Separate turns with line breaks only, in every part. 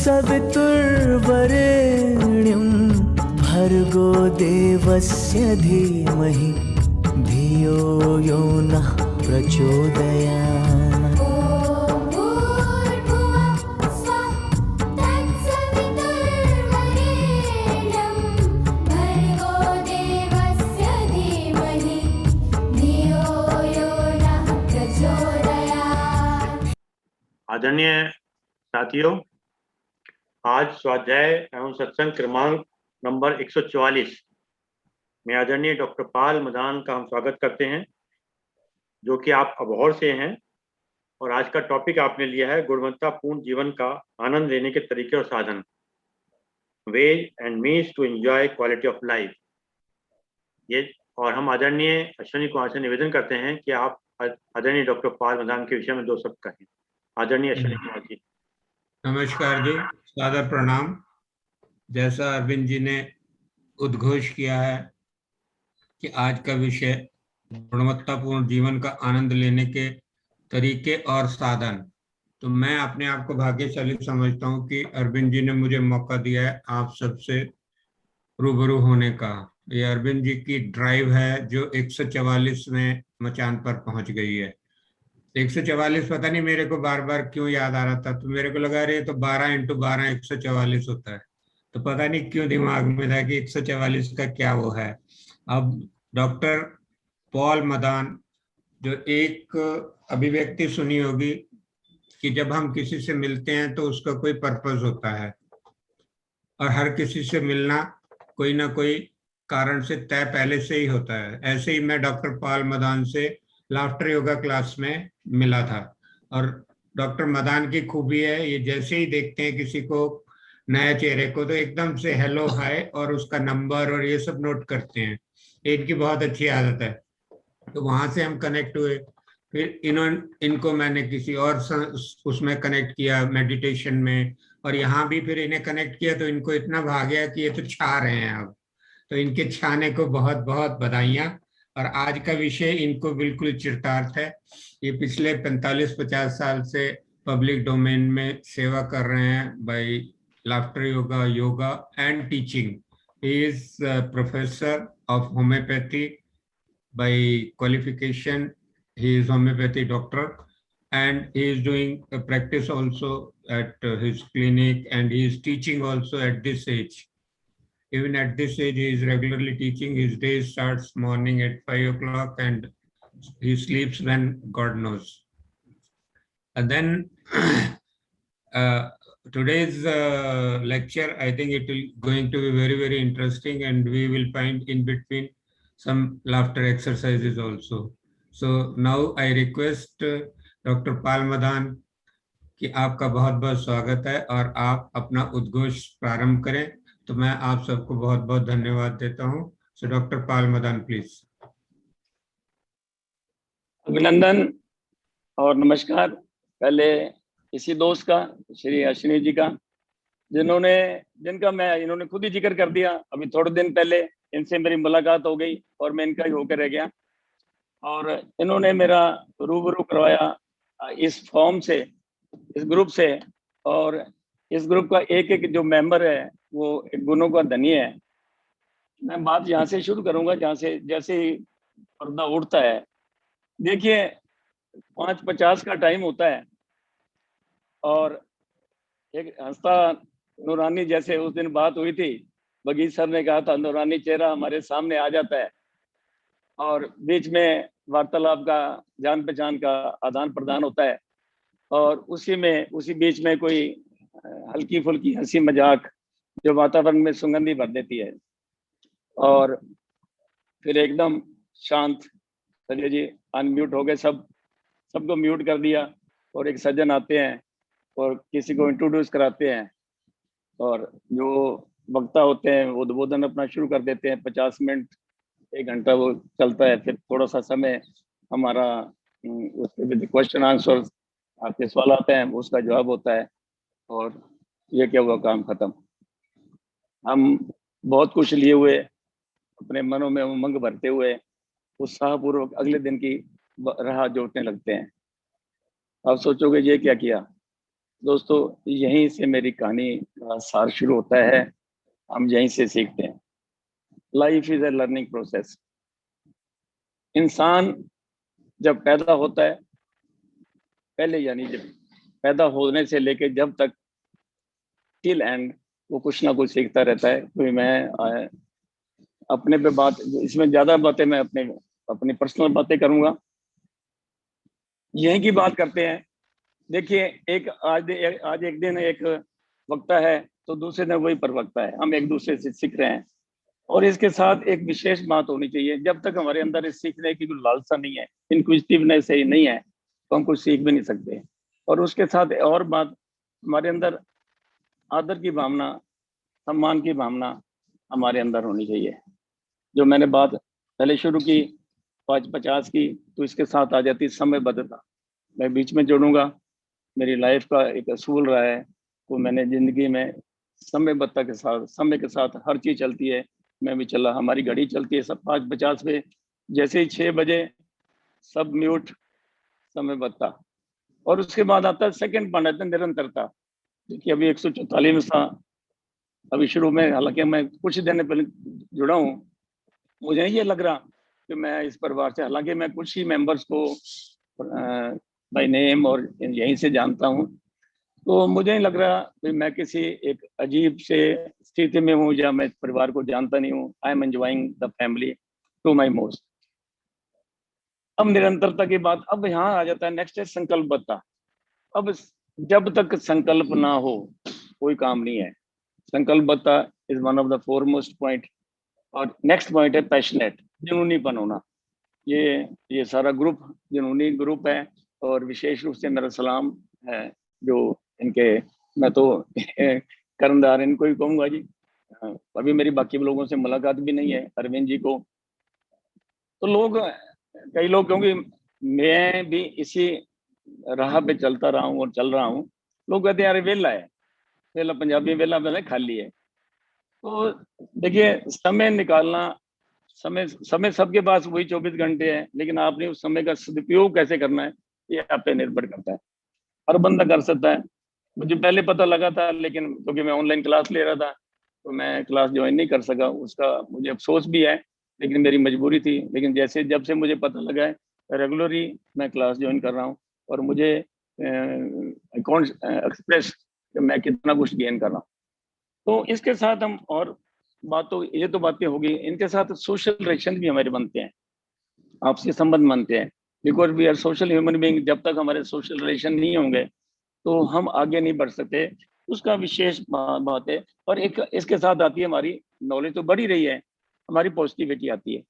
सवितुर्वरेण्यं भर्गो देवस्य धीमहि धियो यो नः प्रचोदयात्।
आदरणीय साथियों, आज स्वाध्याय एवं सत्संग क्रमांक नंबर 144 में आदरणीय डॉक्टर पाल मदान का हम स्वागत करते हैं, जो कि आप अबोहर से हैं। और आज का टॉपिक आपने लिया है गुणवत्तापूर्ण जीवन का आनंद लेने के तरीके और साधन, ways and means to enjoy quality of life. ये और हम आदरणीय अश्विनी कुमार से निवेदन करते हैं कि आप आदरणीय डॉक्टर पाल मदान के विषय में दो शब्द कहें। आदरणीय अश्विनी कुमार जी।
नमस्कार जी, सादर प्रणाम। जैसा अरविंद जी ने उद्घोष किया है कि आज का विषय गुणवत्तापूर्ण जीवन का आनंद लेने के तरीके और साधन, तो मैं अपने आप को भाग्यशाली समझता हूं कि अरविंद जी ने मुझे मौका दिया है आप सबसे रूबरू होने का। ये अरविंद जी की ड्राइव है जो 144वें मचान पर पहुंच गई है। 144 पता नहीं मेरे को बार बार क्यों याद आ रहा था, तो मेरे को लगा रहे तो 12 × 12 144 होता है, तो पता नहीं क्यों दिमाग में था कि 144 का क्या वो है। अब डॉक्टर पॉल मदान, जो एक अभिव्यक्ति सुनी होगी कि जब हम किसी से मिलते हैं तो उसका कोई पर्पस होता है, और हर किसी से मिलना कोई ना कोई कारण से तय पहले से ही होता है। ऐसे ही मैं डॉक्टर पॉल मदान से लाफ्टर योगा क्लास में मिला था, और डॉक्टर मदान की खूबी है ये जैसे ही देखते हैं किसी को नए चेहरे को तो एकदम से हेलो हाय और उसका नंबर और ये सब नोट करते हैं। इनकी बहुत अच्छी आदत है। तो वहां से हम कनेक्ट हुए, फिर इनको मैंने किसी और उसमें कनेक्ट किया मेडिटेशन में, और यहाँ भी फिर इन्हें कनेक्ट किया तो इनको इतना भा गया कि ये तो छा रहे हैं अब। तो इनके छाने को बहुत बहुत बधाइयाँ। और आज का विषय इनको बिल्कुल चिरतार्थ है। ये पिछले 45-50 साल से पब्लिक डोमेन में सेवा कर रहे हैं by laughter yoga, yoga and teaching. He is professor of homoeopathy by qualification. He is homeopathy doctor, and he is doing a practice also at his clinic, and he is teaching also at this age. Even at this age, he is regularly teaching. His day starts morning at 5 o'clock and he sleeps when God knows. And then today's lecture, I think it will going to be very, very interesting, and we will find in between some laughter exercises also. So now I request Dr. Pal Madan कि आपका बहुत बहुत स्वागत है और आप अपना उद्घोष प्रारंभ करें। तो मैं आप सबको बहुत बहुत धन्यवाद देता हूं। So doctor Pal Madan please.
अभिनंदन और नमस्कार पहले इसी दोस्त का, श्री अश्विनी जी का, इन्होंने खुद ही जिक्र कर दिया। अभी थोड़े दिन पहले इनसे मेरी मुलाकात हो गई और मैं इनका ही होकर रह गया, और इन्होंने मेरा रूबरू करवाया इस फॉर्म से, इस ग्रुप से। और इस ग्रुप का एक एक जो मेंबर है वो एक गुणों का धनी है। मैं बात यहाँ से शुरू करूंगा जहाँ से जैसे ही पर्दा उठता है। देखिए 5:50 का टाइम होता है और एक हंसता नूरानी, जैसे उस दिन बात हुई थी, बगीच सर ने कहा था नूरानी चेहरा हमारे सामने आ जाता है, और बीच में वार्तालाप का, जान पहचान का आदान प्रदान होता है, और उसी बीच में कोई हल्की फुल्की हंसी मजाक जो वातावरण में सुगंधी भर देती है। और फिर एकदम शांत, संजय जी अनम्यूट हो गए, सबको म्यूट कर दिया, और एक सज्जन आते हैं और किसी को इंट्रोड्यूस कराते हैं, और जो वक्ता होते हैं वो उद्बोधन अपना शुरू कर देते हैं। 50 मिनट 1 घंटा वो चलता है। फिर थोड़ा सा समय हमारा उसके क्वेश्चन आंसर, आपके सवाल आते हैं, उसका जवाब होता है, और ये क्या हुआ, काम खत्म। हम बहुत कुछ लिए हुए, अपने मनों में उमंग भरते हुए उत्साहपूर्वक अगले दिन की राह जोड़ने लगते हैं। अब सोचोगे ये क्या किया, दोस्तों यहीं से मेरी कहानी का सार शुरू होता है, हम यहीं से सीखते हैं। Life is a learning process. इंसान जब पैदा होता है, पहले यानी जब पैदा होने से लेके जब तक टिल एंड, वो कुछ ना कुछ सीखता रहता है। कोई मैं अपने पे बात, इसमें ज्यादा बातें मैं अपनी पर्सनल बातें करूंगा। यहीं की बात करते हैं। देखिए, आज एक दिन एक वक्ता है तो दूसरे दिन वही प्रवक्ता है, हम एक दूसरे से सीख रहे हैं। और इसके साथ एक विशेष बात होनी चाहिए, जब तक हमारे अंदर इस सीखने की कोई लालसा नहीं है, इंक्विजिटिवनेस ही नहीं है, तो हम कुछ सीख भी नहीं सकते। और उसके साथ और बात, हमारे अंदर आदर की भावना, सम्मान की भावना हमारे अंदर होनी चाहिए। जो मैंने बात पहले शुरू की 5-50 की, तो इसके साथ आ जाती समयबद्धता। मैं बीच में जोड़ूंगा, मेरी लाइफ का एक असूल रहा है, तो मैंने जिंदगी में समयबद्धता के साथ, समय के साथ हर चीज चलती है, मैं भी चला। हमारी घड़ी चलती है सब 5:50 पे, जैसे ही 6 बजे सब म्यूट, समयबद्धता। और उसके बाद आता है सेकंड पॉइंट, आता है निरंतरता। देखिए अभी 144 था अभी शुरू में, हालांकि मैं कुछ दिन पहले जुड़ा हूँ, मुझे ये लग रहा कि मैं इस परिवार से, हालांकि मैं कुछ ही मेंबर्स को बाय नेम और यहीं से जानता हूँ, तो मुझे नहीं लग रहा कि मैं किसी एक अजीब से स्थिति में हूँ या मैं इस परिवार को जानता नहीं हूँ। I am enjoying the family to my most. अब निरंतरता की बात, अब यहाँ आ जाता है नेक्स्ट है संकल्पबद्धता। अब जब तक संकल्प ना हो कोई काम नहीं है। संकल्पबद्धता is one of the foremost point. और नेक्स्ट पॉइंट है पैशनेट, जुनूनीपन होना। ये सारा ग्रुप जुनूनी ग्रुप है, और विशेष रूप से मेरा सलाम है जो इनके, मैं तो कर्णधार इनको ही कहूँगा जी। अभी मेरी बाकी लोगों से मुलाकात भी नहीं है, अरविंद जी को। तो लोग, कई लोग, क्योंकि मैं भी इसी राह पे चलता रहा हूँ और चल रहा हूँ, लोग कहते हैं अरे वेला है, वेला पंजाबी वेला पहले खाली है। तो देखिए, समय निकालना, समय सबके पास वही 24 घंटे है, लेकिन आपने उस समय का सदुपयोग कैसे करना है, ये आप पे निर्भर करता है। हर बंदा कर सकता है। मुझे पहले पता लगा था, लेकिन क्योंकि मैं ऑनलाइन क्लास ले रहा था तो मैं क्लास ज्वाइन नहीं कर सका, उसका मुझे अफसोस भी है, लेकिन मेरी मजबूरी थी। लेकिन जब से मुझे पता लगा है, रेगुलरली मैं क्लास ज्वाइन कर रहा हूँ, और मुझे अकाउंट एक्सप्रेस मैं कितना कुछ गेन कर रहा हूँ। तो इसके साथ हम और ये तो बातें होगी, इनके साथ सोशल रिलेशन भी हमारे बनते हैं, आपसी संबंध बनते हैं, because we are social human being. जब तक हमारे सोशल रिलेशन नहीं होंगे तो हम आगे नहीं बढ़ सकते, उसका विशेष बात है। और एक इसके साथ आती है हमारी नॉलेज, तो बढ़ी रही है, हमारी पॉजिटिविटी आती है।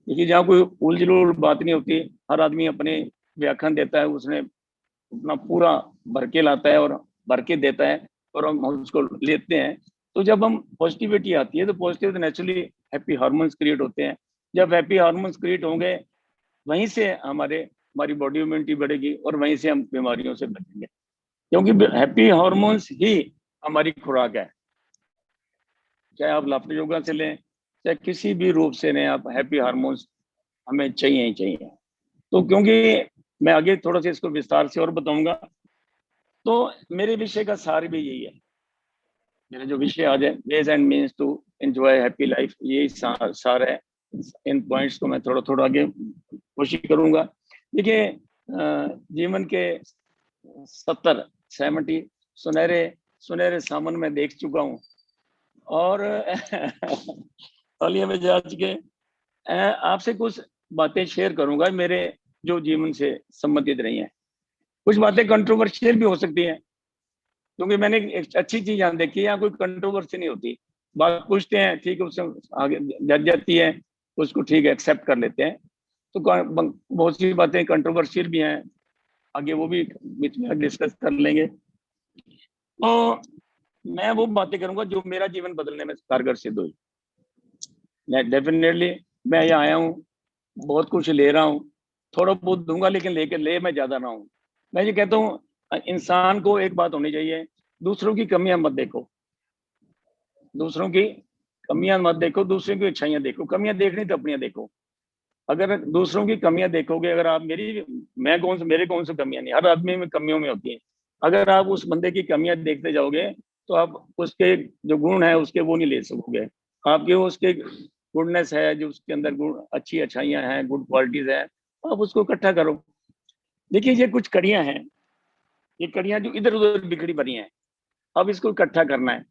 देखिए, जहाँ कोई उलझुल बात नहीं होती, हर आदमी अपने व्याख्यान देता है, उसने अपना पूरा भर के लाता है और भर के देता है, और हम उसको लेते हैं। तो जब हम पॉजिटिविटी आती है तो positive naturally happy hormones create होते हैं। जब हैप्पी हार्मोन्स क्रिएट होंगे, वहीं से हमारी बॉडी इम्यूनिटी बढ़ेगी, और वहीं से हम बीमारियों से बचेंगे, क्योंकि हैप्पी हार्मोन्स ही हमारी खुराक है। चाहे आप लाफ्टर योगा से लें, चाहे किसी भी रूप से लें, आप हैप्पी हार्मोन्स हमें चाहिए ही चाहिए। तो क्योंकि मैं आगे थोड़ा सा इसको विस्तार से और बताऊंगा, तो मेरे विषय का सार भी यही है। मेरा जो विषय आज है, ways and means to enjoy happy life, यही सार है। इन पॉइंट्स को मैं थोड़ा थोड़ा आगे कोशिश करूंगा। देखिए, जीवन के 70 सुनहरे सामन में देख चुका हूँ, और तालियां में जा चुके। आपसे कुछ बातें शेयर करूंगा मेरे जो जीवन से संबंधित रही हैं। कुछ बातें कंट्रोवर्शियल भी हो सकती हैं, क्योंकि मैंने एक अच्छी चीज यहाँ देखी है, यहाँ कोई कंट्रोवर्सी नहीं होती। बात पूछते हैं, ठीक है, उससे आगे जज जाती है, उसको ठीक है एक्सेप्ट कर लेते हैं। तो बहुत सी बातें कंट्रोवर्शियल भी हैं, आगे वो भी बीच में डिस्कस कर लेंगे। तो मैं वो बातें करूंगा जो मेरा जीवन बदलने में कारगर सिद्ध हुई। डेफिनेटली मैं यहाँ आया हूँ, बहुत कुछ ले रहा हूँ, थोड़ा बहुत दूंगा, लेकिन ले मैं ज्यादा रहा हूँ। मैं ये कहता हूँ, इंसान को एक बात होनी चाहिए, दूसरों की कमियां मत देखो, दूसरों की कमियां मत देखो, दूसरों की अच्छाइयां देखो। कमियां देखनी तो अपनियां देखो। अगर दूसरों की कमियां देखोगे, अगर आप मेरे कौन से कमियां नहीं, हर आदमी में कमियों में होती है, अगर आप उस बंदे की कमियां देखते जाओगे तो आप उसके जो गुण है उसके वो नहीं ले सकोगे। आपके वो उसके गुडनेस है, जो उसके अंदर गुण अच्छी अच्छाइयां हैं, गुड क्वालिटीज है, आप उसको इकट्ठा करो। देखिए ये कुछ कड़ियां हैं, ये कड़ियां जो इधर उधर बिखरी पड़ी हैं, अब इसको इकट्ठा करना है।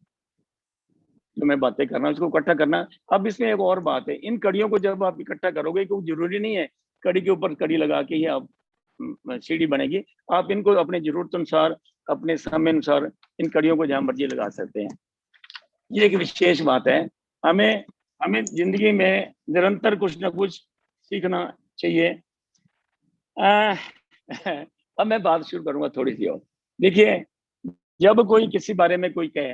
जो मैं बातें कर रहा हूँ इसको इकट्ठा करना है। अब इसमें एक और बात है, इन कड़ियों को जब आप इकट्ठा करोगे, क्योंकि जरूरी नहीं है कड़ी के ऊपर कड़ी लगा के ही आप सीढ़ी बनेगी। आप इनको अपने जरूरत अनुसार, अपने समय अनुसार इन कड़ियों को जहां मर्जी लगा सकते हैं। ये एक विशेष बात है। हमें हमें जिंदगी में निरंतर कुछ ना कुछ सीखना चाहिए। अब मैं बात शुरू करूंगा थोड़ी सी और। देखिए, जब कोई किसी बारे में कोई कहे,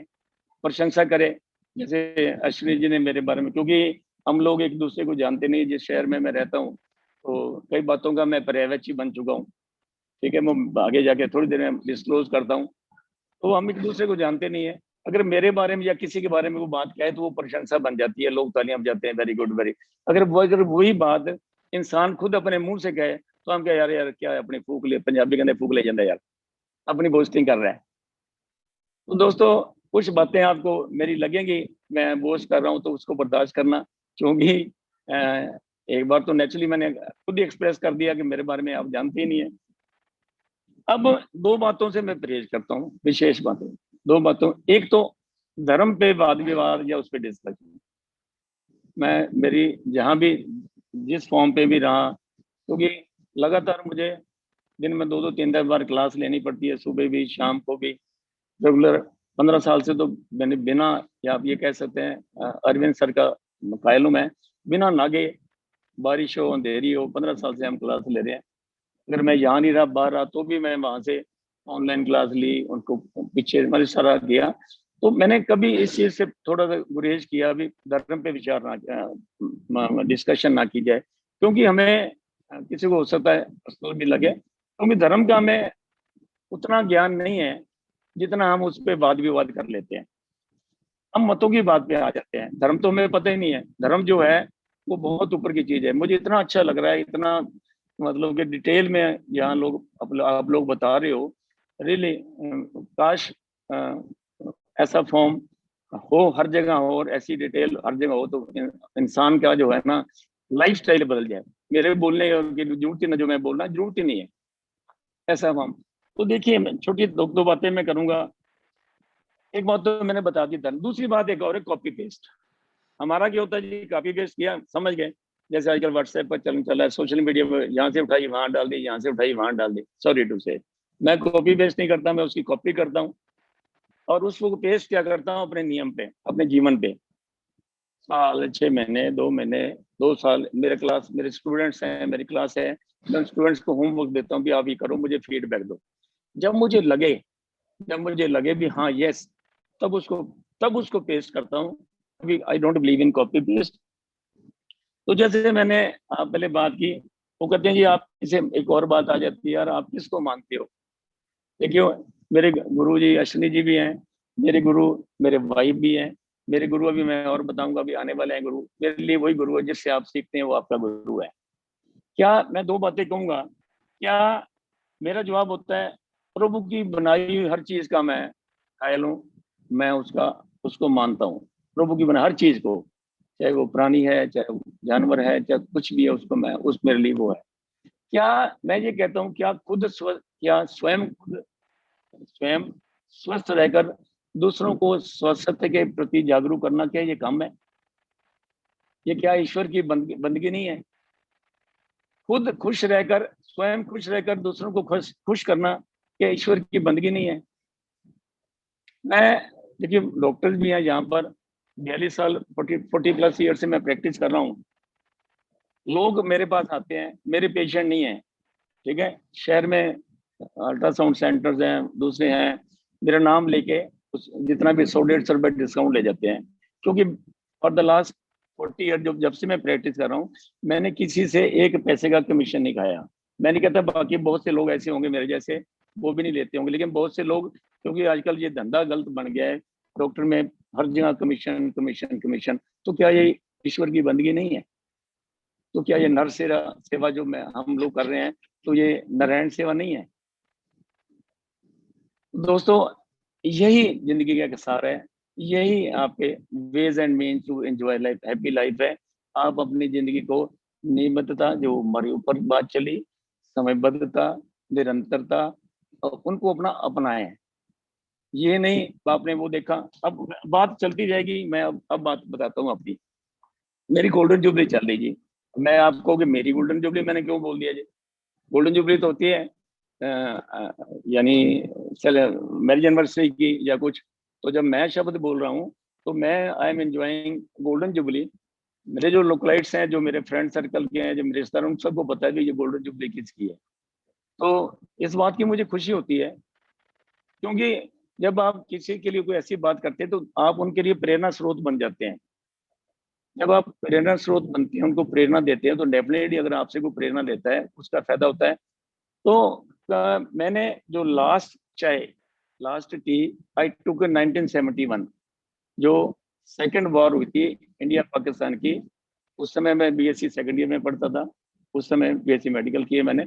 प्रशंसा करे, जैसे अश्विनी जी ने मेरे बारे में, क्योंकि हम लोग एक दूसरे को जानते नहीं, जिस शहर में मैं रहता हूँ तो कई बातों का मैं पर्यवेक्षी बन चुका हूँ। ठीक है, मैं आगे जाके थोड़ी देर में डिस्क्लोज करता हूँ। तो हम एक दूसरे को जानते नहीं है, अगर मेरे बारे में या किसी के बारे में वो बात कहे तो वो प्रशंसा बन जाती है, लोग तालियां बजाते हैं, वेरी गुड वेरी। अगर वही बात इंसान खुद अपने मुंह से कहे तो हम क्या, यार यार क्या है, अपनी फूक ले, पंजाबी कहते फूक ले जाता यार, अपनी बोस्टिंग कर रहा है। तो दोस्तों, कुछ बातें आपको मेरी लगेंगी मैं बोस्ट कर रहा हूँ, तो उसको बर्दाश्त करना, क्योंकि एक बार तो नेचुरली मैंने खुद ही एक्सप्रेस कर दिया कि मेरे बारे में आप जानते ही नहीं है। अब दो बातों से मैं परहेज करता हूँ, विशेष बातें, दो बातों। एक तो धर्म पे वाद विवाद या उस पर डिस्कशन। मैं मेरी जहां भी जिस फॉर्म पे भी रहा, क्योंकि लगातार मुझे दिन में 2-3 बार क्लास लेनी पड़ती है, सुबह भी शाम को भी, रेगुलर। 15 साल से तो मैंने बिना, या आप ये कह सकते हैं अरविंद सर का कायल हूं मैं, बिना नागे, बारिश हो अंधेरी हो, 15 साल से हम क्लास ले रहे हैं। अगर मैं यहाँ नहीं रहा, बाहर रहा, तो भी मैं वहां से ऑनलाइन क्लास ली, उनको पीछे मतलब सारा गया। तो मैंने कभी इस चीज से थोड़ा सा गुरेज किया, अभी धर्म पे विचार ना, डिस्कशन ना की जाए, क्योंकि हमें किसी को हो सकता है पर्सनल भी लगे, क्योंकि धर्म का हमें उतना ज्ञान नहीं है जितना हम उस पर वाद विवाद कर लेते हैं। हम मतों की बात पे आ जाते हैं, धर्म तो हमें पता ही नहीं है। धर्म जो है वो बहुत ऊपर की चीज है। मुझे इतना अच्छा लग रहा है, इतना मतलब कि डिटेल में यहाँ लोग आप लोग बता रहे हो, रियली काश ऐसा फॉर्म हो हर जगह हो, और ऐसी डिटेल हर जगह हो, तो इंसान का जो है ना लाइफ स्टाइल बदल जाए। मेरे बोलने की जरूरत ही ना, जो मैं बोल रहा जरूरत ही नहीं है ऐसा फॉर्म। तो देखिए, छोटी दो बातें मैं करूंगा। एक बात तो मैंने बता दी धर्म, दूसरी बात एक और है, कॉपी पेस्ट। हमारा क्या होता है जी, कॉपी पेस्ट किया, समझ गए। जैसे आजकल व्हाट्सएप पर चलन चला है, सोशल मीडिया पर यहाँ से उठाई वहां डाल दी, यहाँ से उठाई वहां डाल दी। सॉरी टू से, मैं कॉपी पेस्ट नहीं करता, मैं उसकी कॉपी करता हूँ और उसको पेस्ट क्या करता हूँ अपने नियम पे, अपने जीवन पे। साल, 6 महीने, 2 महीने, 2 साल, मेरे स्टूडेंट्स हैं, मेरी क्लास है, मैं स्टूडेंट्स को होमवर्क देता हूँ कि आप ये करो, मुझे फीडबैक दो। जब मुझे लगे भी हाँ यस, तब उसको पेस्ट करता हूँ। अभी I don't believe in copy paste. तो जैसे मैंने पहले बात की, वो कहते हैं जी आप इसे, एक और बात आ जाती है, यार आप किसको मानते हो। देखियो, मेरे गुरु जी अश्विनी जी भी हैं, मेरे गुरु मेरे वाइफ भी हैं, मेरे गुरु अभी मैं और बताऊंगा, अभी आने वाले हैं गुरु। मेरे लिए वही गुरु है, जिससे आप सीखते हैं वो आपका गुरु है। क्या मैं दो बातें कहूंगा, क्या मेरा जवाब होता है, प्रभु की बनाई हुई हर चीज का मैं कायल हूँ, मैं उसको मानता हूँ। प्रभु की बनाई हर चीज को, चाहे वो प्राणी है, चाहे वो जानवर है, चाहे कुछ भी है, उसको मैं, उस मेरे लिए वो है। क्या मैं ये कहता हूँ, क्या स्वयं स्वस्थ रहकर दूसरों को स्वास्थ्य के प्रति जागरूक करना, क्या ये काम है? ये क्या ईश्वर की बंदगी नहीं है? खुद खुश रहकर, स्वयं खुश रहकर दूसरों को खुश करना, क्या ईश्वर की बंदगी नहीं है? मैं, देखिए डॉक्टर्स भी हैं यहाँ पर, 42 साल 40 प्लस ईयर से मैं प्रैक्टिस कर रहा हूँ। लोग मेरे पास आते हैं, मेरे पेशेंट नहीं है, ठीक है। शहर में अल्ट्रासाउंड सेंटर्स हैं, दूसरे हैं, मेरा नाम लेके जितना भी 100-150 रुपये डिस्काउंट ले जाते हैं, क्योंकि फॉर द लास्ट 40 ईयर जब से मैं प्रैक्टिस कर रहा हूँ, मैंने किसी से 1 पैसे का कमीशन नहीं खाया। मैं नहीं कहता बाकी बहुत से लोग ऐसे होंगे मेरे जैसे, वो भी नहीं लेते होंगे, लेकिन बहुत से लोग, क्योंकि आजकल ये धंधा गलत बन गया है, डॉक्टर में हर जगह कमीशन कमीशन कमीशन। तो क्या ये ईश्वर की बंदगी नहीं है? तो क्या ये नर सेवा जो हम लोग कर रहे हैं, तो ये नारायण सेवा नहीं है? दोस्तों, यही जिंदगी का सार है, यही आपके ways and means to enjoy life, happy life है। आप अपनी जिंदगी को नियमितता, जो हमारी ऊपर बात चली, समयबद्धता, निरंतरता, और उनको अपना अपनाएं। ये नहीं आपने वो देखा, अब बात चलती जाएगी। मैं अब बात बताता हूँ अपनी। मेरी गोल्डन जुबली चल रही जी। मैं आपको कि मेरी गोल्डन जुबली मैंने क्यों बोल दिया जी? गोल्डन जुबली तो होती है यानी चल मैरिज एनिवर्सरी की या कुछ। तो जब मैं शब्द बोल रहा हूँ तो मैं I am enjoying golden jubilee. मेरे जो लोकलाइट्स हैं, जो मेरे फ्रेंड सर्कल के हैं, जो मेरे रिश्तेदार, उन सबको पता है कि ये गोल्डन जुबली किसकी है। तो इस बात की मुझे खुशी होती है, क्योंकि जब आप किसी के लिए कोई ऐसी बात करते हैं तो आप उनके लिए प्रेरणा स्रोत बन जाते हैं। जब आप प्रेरणा स्रोत बनते हैं, उनको प्रेरणा देते हैं, तो डेफिनेटली अगर आपसे कोई प्रेरणा लेता है उसका फायदा होता है। तो मैंने जो लास्ट टी आई टुक 1971, जो सेकंड वॉर हुई थी इंडिया पाकिस्तान की। उस समय मैं बीएससी सेकंड ईयर में पढ़ता था। उस समय बीएससी मेडिकल किए मैंने।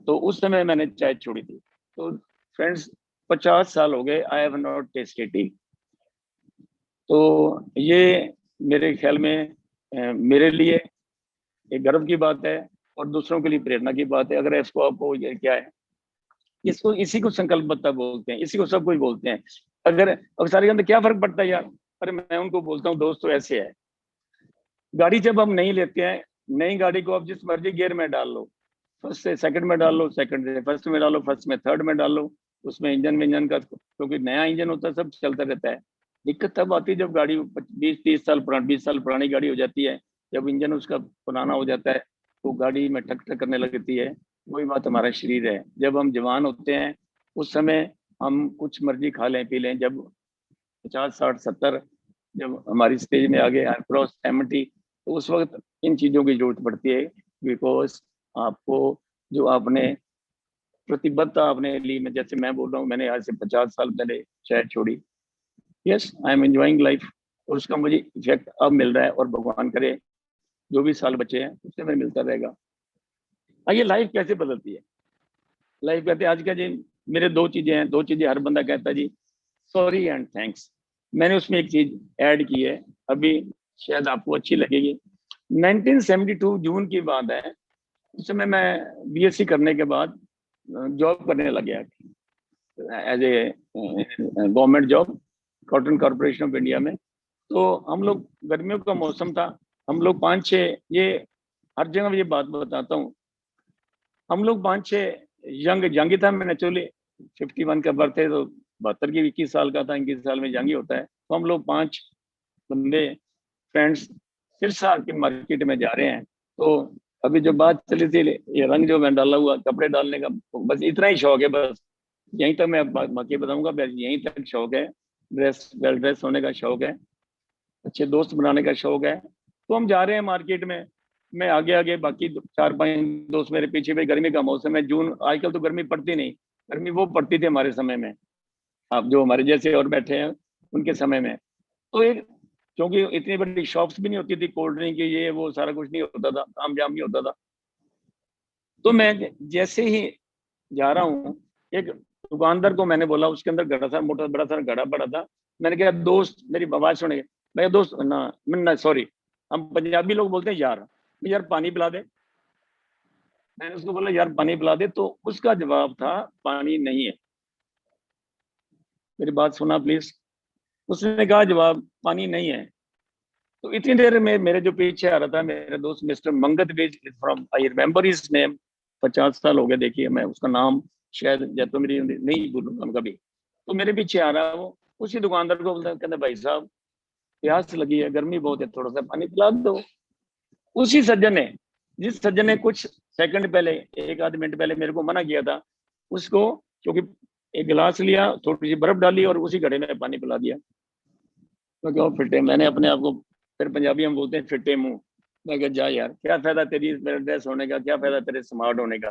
तो उस समय मैंने चाय छोड़ी थी। तो फ्रेंड्स, 50 साल हो गए, I have not tested T. तो ये मेरे ख्याल में मेरे लिए एक गर्व की बात है और दूसरों के लिए प्रेरणा की बात है। अगर इसको आपको ये क्या है, इसको इसी को संकल्पबद्धता बोलते हैं, इसी को सब कुछ बोलते हैं। अगर सारे अंदर क्या फर्क पड़ता है यार? अरे मैं उनको बोलता हूँ दोस्तों ऐसे है, गाड़ी जब हम नहीं लेते हैं, नई गाड़ी को आप जिस मर्जी गियर में डाल लो, फर्स्ट से सेकंड में डाल लो, सेकंड से फर्स्ट में डालो, फर्स्ट में थर्ड में डाल लो, उसमें इंजन का, क्योंकि नया इंजन होता है, सब चलता रहता है। दिक्कत तब आती है जब गाड़ी 20 साल पुरानी गाड़ी हो जाती है, जब इंजन उसका पुराना हो जाता है तो गाड़ी में ठक ठक करने लगती है। वही बात हमारा शरीर है। जब हम जवान होते हैं उस समय हम कुछ मर्जी खा लें पी लें, जब 50 60 70 जब हमारी स्टेज में आ गए क्रॉस 70, तो उस वक्त इन चीज़ों की जरूरत पड़ती है। बिकॉज आपको जो आपने प्रतिबद्धता आपने ली, में जैसे मैं बोल रहा हूँ, मैंने आज से 50 साल पहले चाय छोड़ी। Yes, I am enjoying life, और उसका मुझे इफेक्ट अब मिल रहा है, और भगवान करे जो भी साल बचे हैं उससे मैं मिलता रहेगा। आइए, लाइफ कैसे बदलती है? लाइफ कहते हैं आज का जी, मेरे दो चीजें हैं, दो चीजें हर बंदा कहता है जी, सॉरी एंड थैंक्स। मैंने उसमें एक चीज ऐड की है, अभी शायद आपको अच्छी लगेगी। 1972 जून की बात है। उस समय मैं बीएससी करने के बाद जॉब करने लग गया as a government job, cotton corporation of India में। तो हम लोग, गर्मियों का मौसम था, हम लोग 5-6, ये हर जगह ये बात बताता हूँ, हम लोग 5-6 यंग ही था मैं नेचुरली। 51 का बर्थ है, तो 72 की 21 साल का था, 21 साल में यंग ही होता है। तो हम लोग 5 बंदे फ्रेंड्स सिरसा की मार्केट में जा रहे हैं। तो अभी जो बात चली थी, ये रंग जो मैं डाला हुआ, कपड़े डालने का, बस इतना ही शौक है, बस यहीं तक मैं बाकी बताऊंगा। बस यहीं तक शौक है, वेल ड्रेस होने का शौक है, अच्छे दोस्त बनाने का शौक है। तो हम जा रहे हैं मार्केट में, मैं आगे आगे, बाकी 4-5 दोस्त मेरे पीछे। भाई गर्मी का मौसम है, जून, आजकल तो गर्मी पड़ती नहीं, गर्मी वो पड़ती थी हमारे समय में, आप जो हमारे जैसे और बैठे हैं उनके समय में। तो एक, क्योंकि इतनी बड़ी शॉप्स भी नहीं होती थी, कोल्ड ड्रिंक की ये वो सारा कुछ नहीं होता था, आम जाम नहीं होता था। तो मैं जैसे ही जा रहा हूँ, एक दुकानदार को मैंने बोला, उसके अंदर घड़ा सा मोटा बड़ा सा घड़ा पड़ा था। मैंने कहा दोस्त, मेरी आवाज सुने, मैं दोस्त ना सॉरी, हम पंजाबी लोग बोलते हैं यार, यार पानी पिला दे। मैंने उसको बोला यार पानी पिला दे, तो उसका जवाब था पानी नहीं है। मेरी बात सुना प्लीज। उसने कहा जवाब पानी नहीं है। तो इतनी देर में मेरे जो पीछे आ रहा था मेरा दोस्त मिस्टर मंगत बेज from, I remember his name, 50 साल हो गए, देखिए मैं उसका नाम शायद या तो मेरी नहीं भूलूंगा कभी। तो मेरे पीछे आ रहा है वो, उसी दुकानदार को बोलता है, कहते भाई साहब प्यास लगी है, गर्मी बहुत है, थोड़ा सा पानी पिला दो। उसी सज्जन ने, जिस सज्जन ने कुछ सेकंड पहले, 1 आध मिनट पहले मेरे को मना किया था, उसको, क्योंकि एक गिलास लिया, थोड़ी सी बर्फ डाली और उसी घड़े में पानी पिला दिया। तो क्यों फिटे, मैंने अपने आप को, फिर पंजाबी हम बोलते हैं फिटे मुंह। मैं कहा जा यार, क्या फायदा तेरी मेरा ड्रेस होने का, क्या फायदा तेरे स्मार्ट होने का,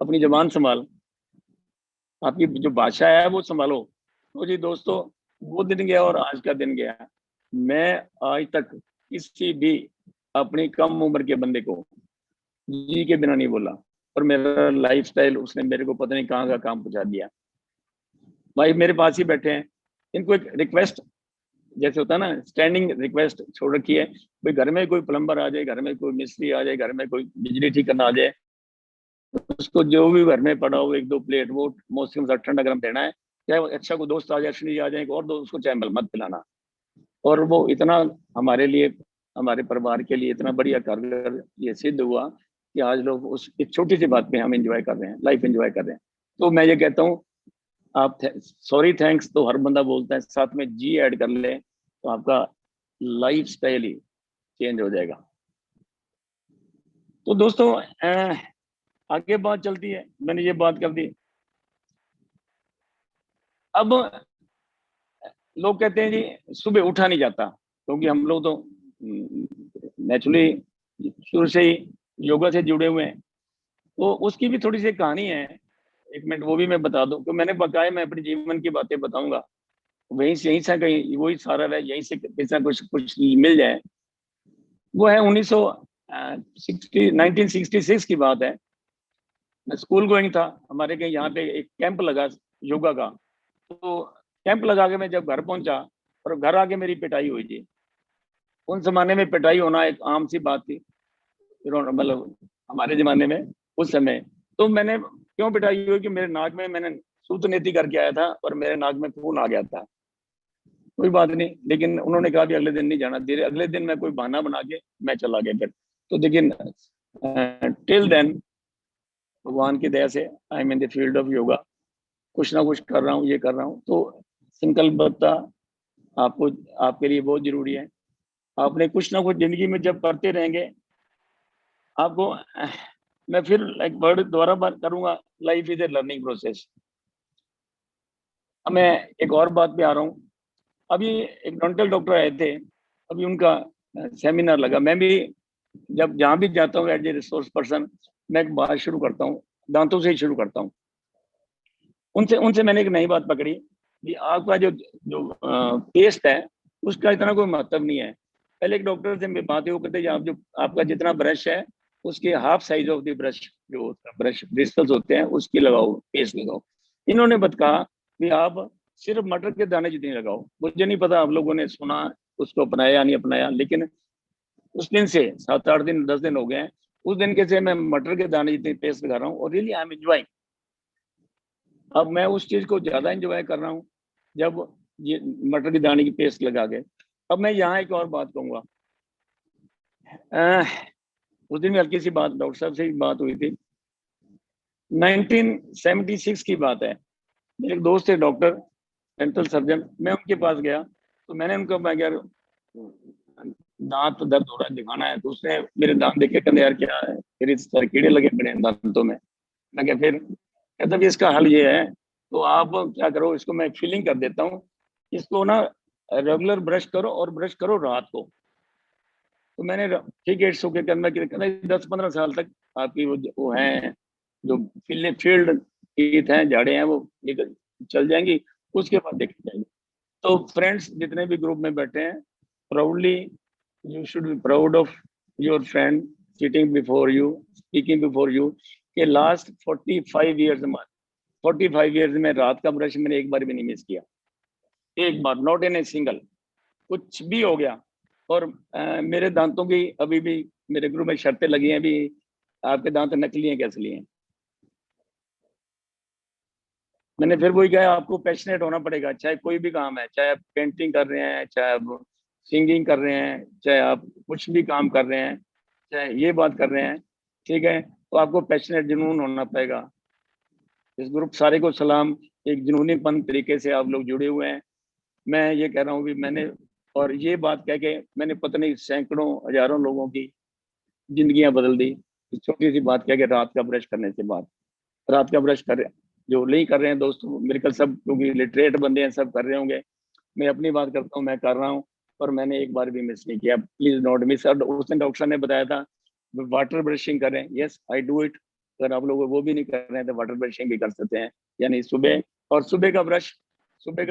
अपनी जबान संभाल, आपकी जो भाषा है वो संभालो। तो जी दोस्तों, वो दिन गया और आज का दिन गया। मैं आज तक किसी भी अपनी कम उम्र के बंदे को जी के बिना नहीं बोला, और मेरा लाइफस्टाइल उसने मेरे को पता नहीं कहाँ का काम पहुंचा दिया। भाई मेरे पास ही बैठे हैं, इनको एक रिक्वेस्ट जैसे होता है ना, स्टैंडिंग रिक्वेस्ट छोड़ रखी है, भाई घर में कोई प्लम्बर आ जाए, घर में कोई मिस्त्री आ जाए, घर में कोई बिजली ठीक करना आ जाए, उसको जो भी घर में पड़ा हो 1-2 प्लेट वो मौसम से ठंडा गर्म देना है। चाहे अच्छा कोई दोस्त आ जाए, अश्विनी आ जाए, और दोस्त, उसको चाय मत पिलाना। और वो इतना हमारे लिए, हमारे परिवार के लिए इतना बढ़िया कारगर ये सिद्ध हुआ कि आज लोग उस एक छोटी सी बात पे हम एंजॉय कर रहे हैं, लाइफ एंजॉय कर रहे हैं। तो मैं ये कहता हूँ, आप सॉरी थैंक्स तो हर बंदा बोलता है, साथ में जी ऐड कर ले तो आपका लाइफ स्टाइल ही चेंज हो जाएगा। तो दोस्तों आगे बात चलती है, मैंने ये बात कर दी। अब लोग कहते हैं जी सुबह उठा नहीं जाता, क्योंकि हम लोग तो नेचुरली शुरू से ही योगा से जुड़े हुए हैं। तो उसकी भी थोड़ी सी कहानी है, 1 मिनट वो भी मैं बता दूं, क्योंकि मैंने बकाया मैं अपने जीवन की बातें बताऊंगा, वहीं से कहीं वही सारा रहे, यहीं से किसी ना कुछ कुछ मिल जाए। वो है 1966 की बात है। मैं स्कूल गोइंग था, हमारे कहीं यहाँ पे एक कैंप लगा योगा का। तो कैंप लगा के मैं जब घर पहुंचा और घर आके मेरी पिटाई हुई थी। उन जमाने में पिटाई होना एक आम सी बात थी, मतलब हमारे जमाने में उस समय। तो मैंने क्यों पिटाई हुई कि मेरे नाक में मैंने सूतनेति करके आया था और मेरे नाक में खून आ गया था। कोई बात नहीं, लेकिन उन्होंने कहा कि अगले दिन नहीं जाना। धीरे अगले दिन मैं कोई बहाना बना के मैं चला गया फिर। तो लेकिन टिल देन भगवान की दया से I am in the field of yoga, कुछ ना कुछ कर रहा हूँ, ये कर रहा हूँ। तो संकल्पबद्धता आपको, आपके लिए बहुत जरूरी है। आपने कुछ ना कुछ जिंदगी में जब करते रहेंगे, आपको मैं फिर एक वर्ड दोबारा बात करूंगा, life is a learning process. अब मैं एक और बात पे आ रहा हूँ। अभी एक डेंटल डॉक्टर आए थे, अभी उनका सेमिनार लगा। मैं भी जब जहाँ भी जाता हूँ एज ए रिसोर्स पर्सन, मैं एक बात शुरू करता हूँ, दांतों से ही शुरू करता हूँ। उनसे उनसे मैंने एक नई बात पकड़ी कि आपका जो जो पेस्ट है उसका इतना कोई महत्व नहीं है। पहले एक डॉक्टर से मैं बात वो करते आप जो आपका जितना ब्रश है उसके half size of the brush, जो ब्रश ब्रिस्टल्स होते हैं उसकी लगाओ, पेस्ट लगाओ। इन्होंने बत कहा कि आप सिर्फ मटर के दाने जितनी लगाओ। मुझे नहीं पता आप लोगों ने सुना, उसको अपनाया या नहीं अपनाया, लेकिन उस दिन से 7-8 दिन 10 दिन हो गए हैं, उस दिन के से मैं मटर के दाने जितनी पेस्ट लगा रहा हूँ और रियली आई एम एंजॉयिंग। अब मैं उस चीज को ज्यादा एंजॉय कर रहा हूँ जब ये मटर की दाने की पेस्ट लगा के। अब मैं यहाँ एक और बात कहूंगा। उस दिन में हल्की सी बात डॉक्टर साहब से बात हुई थी, 1976 की बात है। मेरे एक दोस्त थे डॉक्टर, डेंटल सर्जन, मैं उनके पास गया तो मैंने उनको, मैं यार दांत दर्द हो रहा है, दिखाना है। तो उसने मेरे दांत देखे, कहते यार क्या है, फिर इस तरह कीड़े लगे पड़े हैं दांतों में। मैं क्या, फिर कहता भी इसका हल ये है, तो आप क्या करो, इसको मैं फिलिंग कर देता हूँ, इसको ना रेगुलर ब्रश करो और ब्रश करो रात को। तो मैंने ठीक है इट्स ओके करना, 10-15 साल तक आपकी वो है जो फील्ड टीथ हैं, झाड़े हैं, वो निकल चल जाएंगी, उसके बाद देखी जाएंगे। तो फ्रेंड्स जितने भी ग्रुप में बैठे हैं, proudly you should be proud of your friend sitting before you, speaking before you, के लास्ट 45 ईयर्स में रात का ब्रश मैंने एक बार भी नहीं मिस किया, एक बार, नॉट इन ए सिंगल। कुछ भी हो गया। और मेरे दांतों की अभी भी मेरे ग्रुप में शर्तें लगी हैं, अभी आपके दांत नकली हैं कैसे लिए हैं। मैंने फिर वही कहा, आपको पैशनेट होना पड़ेगा, चाहे कोई भी काम है, चाहे आप पेंटिंग कर रहे हैं, चाहे आप सिंगिंग कर रहे हैं, चाहे आप कुछ भी काम कर रहे हैं, चाहे ये बात कर रहे हैं, ठीक है, तो आपको पैशनेट जुनून होना पड़ेगा। इस ग्रुप सारे को सलाम, एक जुनूनीपन तरीके से आप लोग जुड़े हुए हैं। मैं ये कह रहा हूँ कि मैंने, और ये बात कह के मैंने पता नहीं सैकड़ों हजारों लोगों की जिंदगियां बदल दी। छोटी सी बात कह के रात का ब्रश करने से बाद, रात का ब्रश कर, जो नहीं कर रहे हैं दोस्तों, मेरे कल सब, क्योंकि लिटरेट बंदे हैं, सब कर रहे होंगे। मैं अपनी बात करता हूँ, मैं कर रहा हूँ, और मैंने एक बार भी मिस नहीं किया। Please not miss. उस दिन डॉक्टर ने बताया था वाटर ब्रशिंग करें, यस आई डू इट। अगर आप लोग वो भी नहीं कर रहे हैं तो वाटर ब्रशिंग भी कर सकते हैं, यानी सुबह। और सुबह का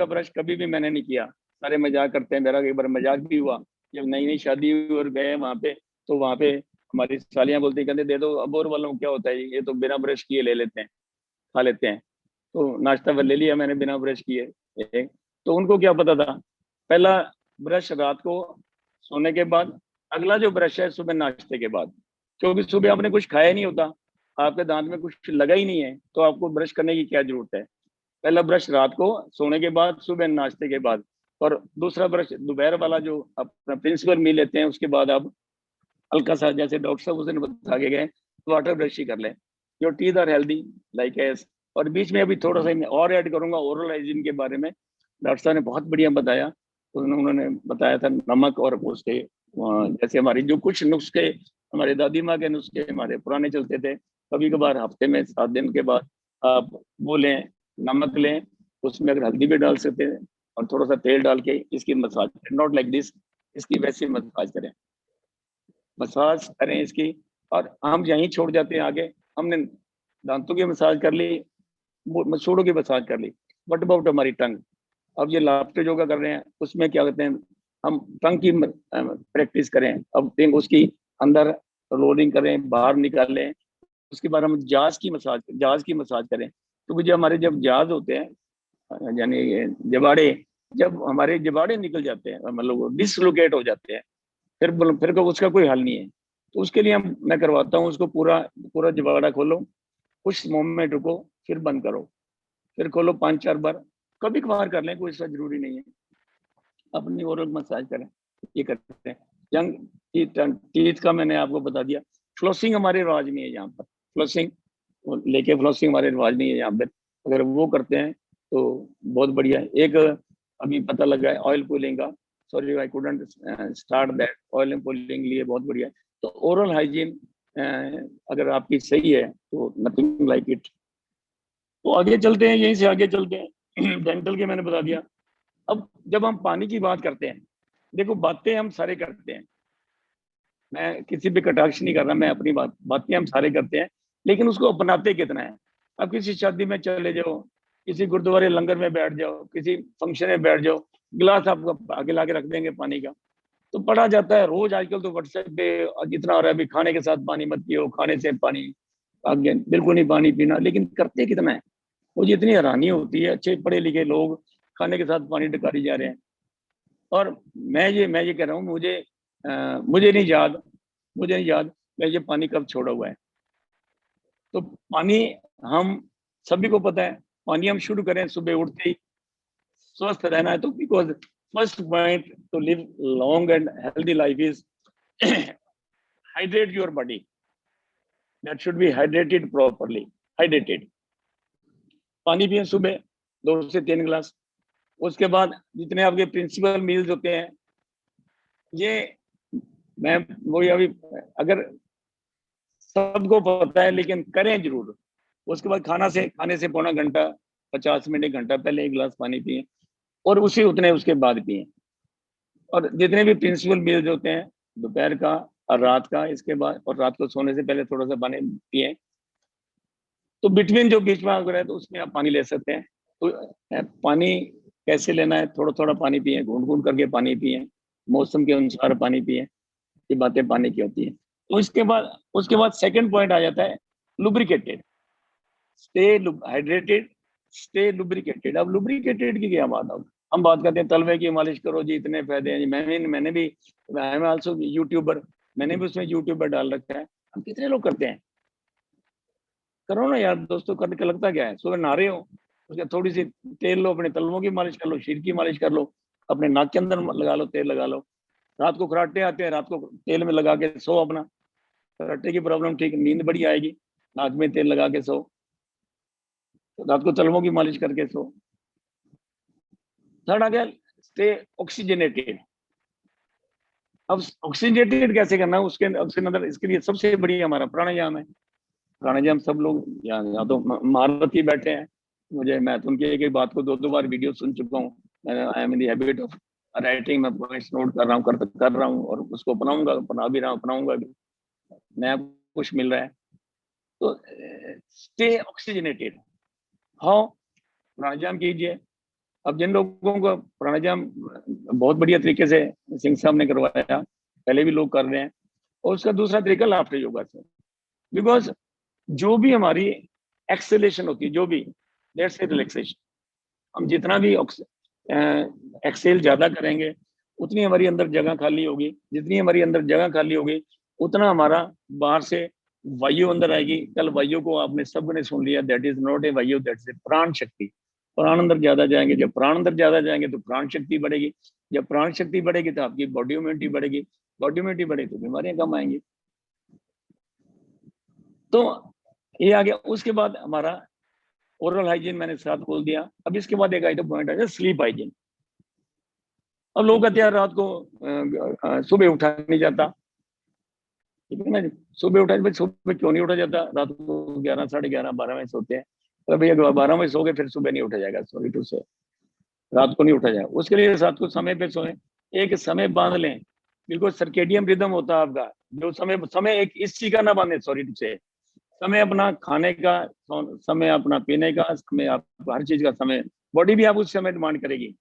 ब्रश कभी भी मैंने नहीं किया। सारे मजाक करते हैं, मेरा एक बार मजाक भी हुआ जब नई नई शादी हुई और गए वहाँ पे, तो वहाँ पे हमारी सालियाँ बोलती, कहते दे दो, अब और वालों क्या होता है, ये तो बिना ब्रश किए ले लेते हैं, खा लेते हैं। तो नाश्ता ले लिया मैंने बिना ब्रश किए। तो उनको क्या पता था, पहला ब्रश रात को सोने के बाद, अगला जो ब्रश है सुबह नाश्ते के बाद, क्योंकि सुबह आपने कुछ खाया नहीं होता, आपके दांत में कुछ लगा ही नहीं है, तो आपको ब्रश करने की क्या जरूरत है। पहला ब्रश रात को सोने के बाद, सुबह नाश्ते के बाद, और दूसरा ब्रश दोपहर वाला जो अपना प्रिंसिपल मील लेते हैं उसके बाद आप हल्का सा, जैसे डॉक्टर साहब उस दिन बता के गए, वाटर ब्रश ही कर लें। Your teeth are healthy like us. और बीच में अभी थोड़ा सा मैं और ऐड करूंगा ओरल हाइजीन के बारे में। डॉक्टर साहब ने बहुत बढ़िया बताया, तो उन्होंने बताया था नमक और उसके जैसे हमारी जो कुछ नुस्खे, हमारे दादी माँ के नुस्खे हमारे पुराने चलते थे, कभी कभार हफ्ते में 7 दिन के बाद आप वो लें, नमक लें, उसमें अगर हल्दी भी डाल सकते हैं और थोड़ा सा तेल डाल के इसकी मसाज, नॉट लाइक दिस, इसकी वैसी मसाज करें, मसाज करें इसकी। और हम यहीं छोड़ जाते हैं आगे, हमने दांतों की मसाज कर ली, मसूड़ों की मसाज कर ली, व्हाट अबाउट हमारी टंग। अब ये लाफ्टर योगा कर रहे हैं, उसमें क्या कहते हैं, हम टंग की प्रैक्टिस करें। अब उसकी अंदर रोलिंग करें, बाहर निकालें, उसके बाद हम जाज की मसाज करें। क्योंकि जो हमारे जब जाज होते हैं, यानी जबाड़े, जब हमारे जबाड़े निकल जाते हैं, मतलब डिसलोकेट हो जाते हैं, फिर उसका कोई हल नहीं है। तो उसके लिए मैं करवाता हूँ उसको, पूरा जबाड़ा खोलो, कुछ मोमेंट रुको, फिर बंद करो, फिर खोलो 5-4 बार, कभी कभार कर लें, कोई ऐसा जरूरी नहीं है। अपनी ओरल मसाज करें, ये करते हैं। यंग टीथ का मैंने आपको बता दिया। फ्लोसिंग हमारे रिवाज में है यहाँ पर, फ्लोसिंग लेके फ्लोसिंग हमारे रिवाज नहीं है यहाँ पर, अगर वो करते हैं तो बहुत बढ़िया है। एक अभी पता लगा है ऑयल पुलिंग का, sorry I couldn't start that, oil pulling लिए बहुत बढ़िया है। तो ओरल हाइजीन अगर आपकी सही है तो नथिंग लाइक इट। तो आगे चलते हैं, यहीं से आगे चलते हैं। डेंटल के मैंने बता दिया। अब जब हम पानी की बात करते हैं, देखो बातें हम सारे करते हैं, मैं किसी पे कटाक्ष नहीं कर रहा, मैं अपनी बातें हम सारे करते हैं, लेकिन उसको अपनाते कितना है। अब किसी शादी में चले जाओ, किसी गुरुद्वारे लंगर में बैठ जाओ, किसी फंक्शन में बैठ जाओ, गिलास आपको आगे ला के रख देंगे पानी का, तो पढ़ा जाता है रोज। आजकल तो व्हाट्सएप पे इतना आ रहा है, अभी खाने के साथ पानी मत पियो, खाने से पानी आगे बिल्कुल नहीं पानी पीना, लेकिन करते कितना है। मुझे इतनी हैरानी होती है, अच्छे पढ़े लिखे लोग खाने के साथ पानी डकारी जा रहे हैं। और मैं ये कह रहा हूँ, मुझे नहीं याद मैं ये पानी कब छोड़ा हुआ है। तो पानी हम सभी को पता है, पानी हम शुरू करें सुबह उठते ही। स्वस्थ रहना है तो, because first point two live long and healthy life is hydrate your body, that should be hydrated properly, hydrated. पानी पिए सुबह 2 से 3 गिलास। उसके बाद जितने आपके प्रिंसिपल मील्स होते हैं, ये मैं वही अभी, अगर सबको पता है लेकिन करें जरूर। उसके बाद खाने से पौना घंटा, 50 मिनट 1 घंटा पहले 1 गिलास पानी पिए, और उतने उसके बाद पिए। और जितने भी प्रिंसिपल मील्स होते हैं, दोपहर का और रात का, इसके बाद, और रात को सोने से पहले थोड़ा सा पानी पिए। तो बिटवीन जो बीच में अगर है तो उसमें आप पानी ले सकते हैं। तो पानी कैसे लेना है, थोड़ा थोड़ा पानी पिए, घूंट घूंट करके पानी पिए, मौसम के अनुसार पानी पिए, ये बातें पानी की होती है। तो उसके बाद सेकंड पॉइंट आ जाता है lubricated, stay hydrated, stay lubricated. अब लुब्रिकेटेड की क्या बात है, हम बात करते हैं तलवे की मालिश करो जी, इतने फायदे हैं जी। मैंने भी, आई एम आल्सो यूट्यूबर, मैंने भी उसमें यूट्यूबर डाल रखा है। हम कितने लोग करते हैं, करो ना यार दोस्तों, करने का लगता क्या है। सुबह नहा रहे हो, उसके थोड़ी सी तेल लो, अपने तलवों की मालिश कर लो, सिर की मालिश कर लो, अपने नाक के अंदर लगा लो, तेल लगा लो। रात को खराटे आते हैं, रात को तेल में लगा के सो, अपना खराटे की प्रॉब्लम ठीक, नींद बड़ी आएगी, नाक में तेल लगा के सो, तो रात को तलवों की मालिश करके सो। थर्ड आ गया स्टे ऑक्सीजनेटेड। अब ऑक्सीजनेटेड कैसे करना है, उसके अंदर इसके लिए सबसे बढ़िया हमारा प्राणायाम है। प्राणायाम सब लोग यहाँ तो महारत ही बैठे हैं, मैं तो उनकी एक बात को 2 बार वीडियो सुन चुका हूँ। I M in the habit of writing, मैं पॉइंट्स नोट कर रहा हूँ और उसको अपनाऊंगा, अपनाऊंगा भी, नया कुछ मिल रहा है। तो स्टे ऑक्सीजनेटेड, हाउ, प्राणायाम कीजिए। अब जिन लोगों को प्राणायाम बहुत बढ़िया तरीके से सिंह साहब ने करवाया, पहले भी लोग कर रहे हैं, और उसका दूसरा तरीका लाफ्टर योगा से। बिकॉज जो भी हमारी एक्सेलेशन होती है, जो भी दैट्स ए रिलैक्सेशन। हम जितना भी एक्सेल ज्यादा करेंगे उतनी हमारी अंदर जगह खाली होगी, जितनी हमारी अंदर जगह खाली होगी उतना हमारा बाहर से वायु अंदर आएगी। कल वायु को आपने सबने सुन लिया, दैट इज नॉट ए वायु, दैट्स ए प्राण शक्ति। प्राण अंदर ज्यादा जाएंगे, जब प्राण अंदर ज्यादा जाएंगे तो प्राण शक्ति बढ़ेगी, जब प्राण शक्ति बढ़ेगी तो आपकी बॉडी इम्यूनिटी बढ़ेगी, बॉडी इम्यूनिटी बढ़ेगी तो बीमारियां कम आएंगी। तो ये आ गया। उसके बाद हमारा ओरल हाइजीन मैंने साथ बोल दिया। अब इसके बाद एक आइटम पॉइंट है स्लीप हाइजीन। अब लोग कहते हैं रात को सुबह उठा नहीं जाता, ठीक है ना, सुबह उठा, सुबह क्यों नहीं उठा जाता? रात को 11, 11:30, 12 बजे सोते हैं, तो भैया 12 बजे सो गए फिर सुबह नहीं उठा जाएगा, सॉरी टू से, रात को नहीं उठा जाएगा। उसके लिए रात को समय पे सोएं, एक समय बांध लें, बिल्कुल सर्केडियन रिदम होता है आपका, जो समय एक इस चीज का ना बांधे, सॉरी टू से, समय अपना खाने का, समय अपना पीने का, समय आप हर चीज का समय, बॉडी भी आप उस समय डिमांड करेगी।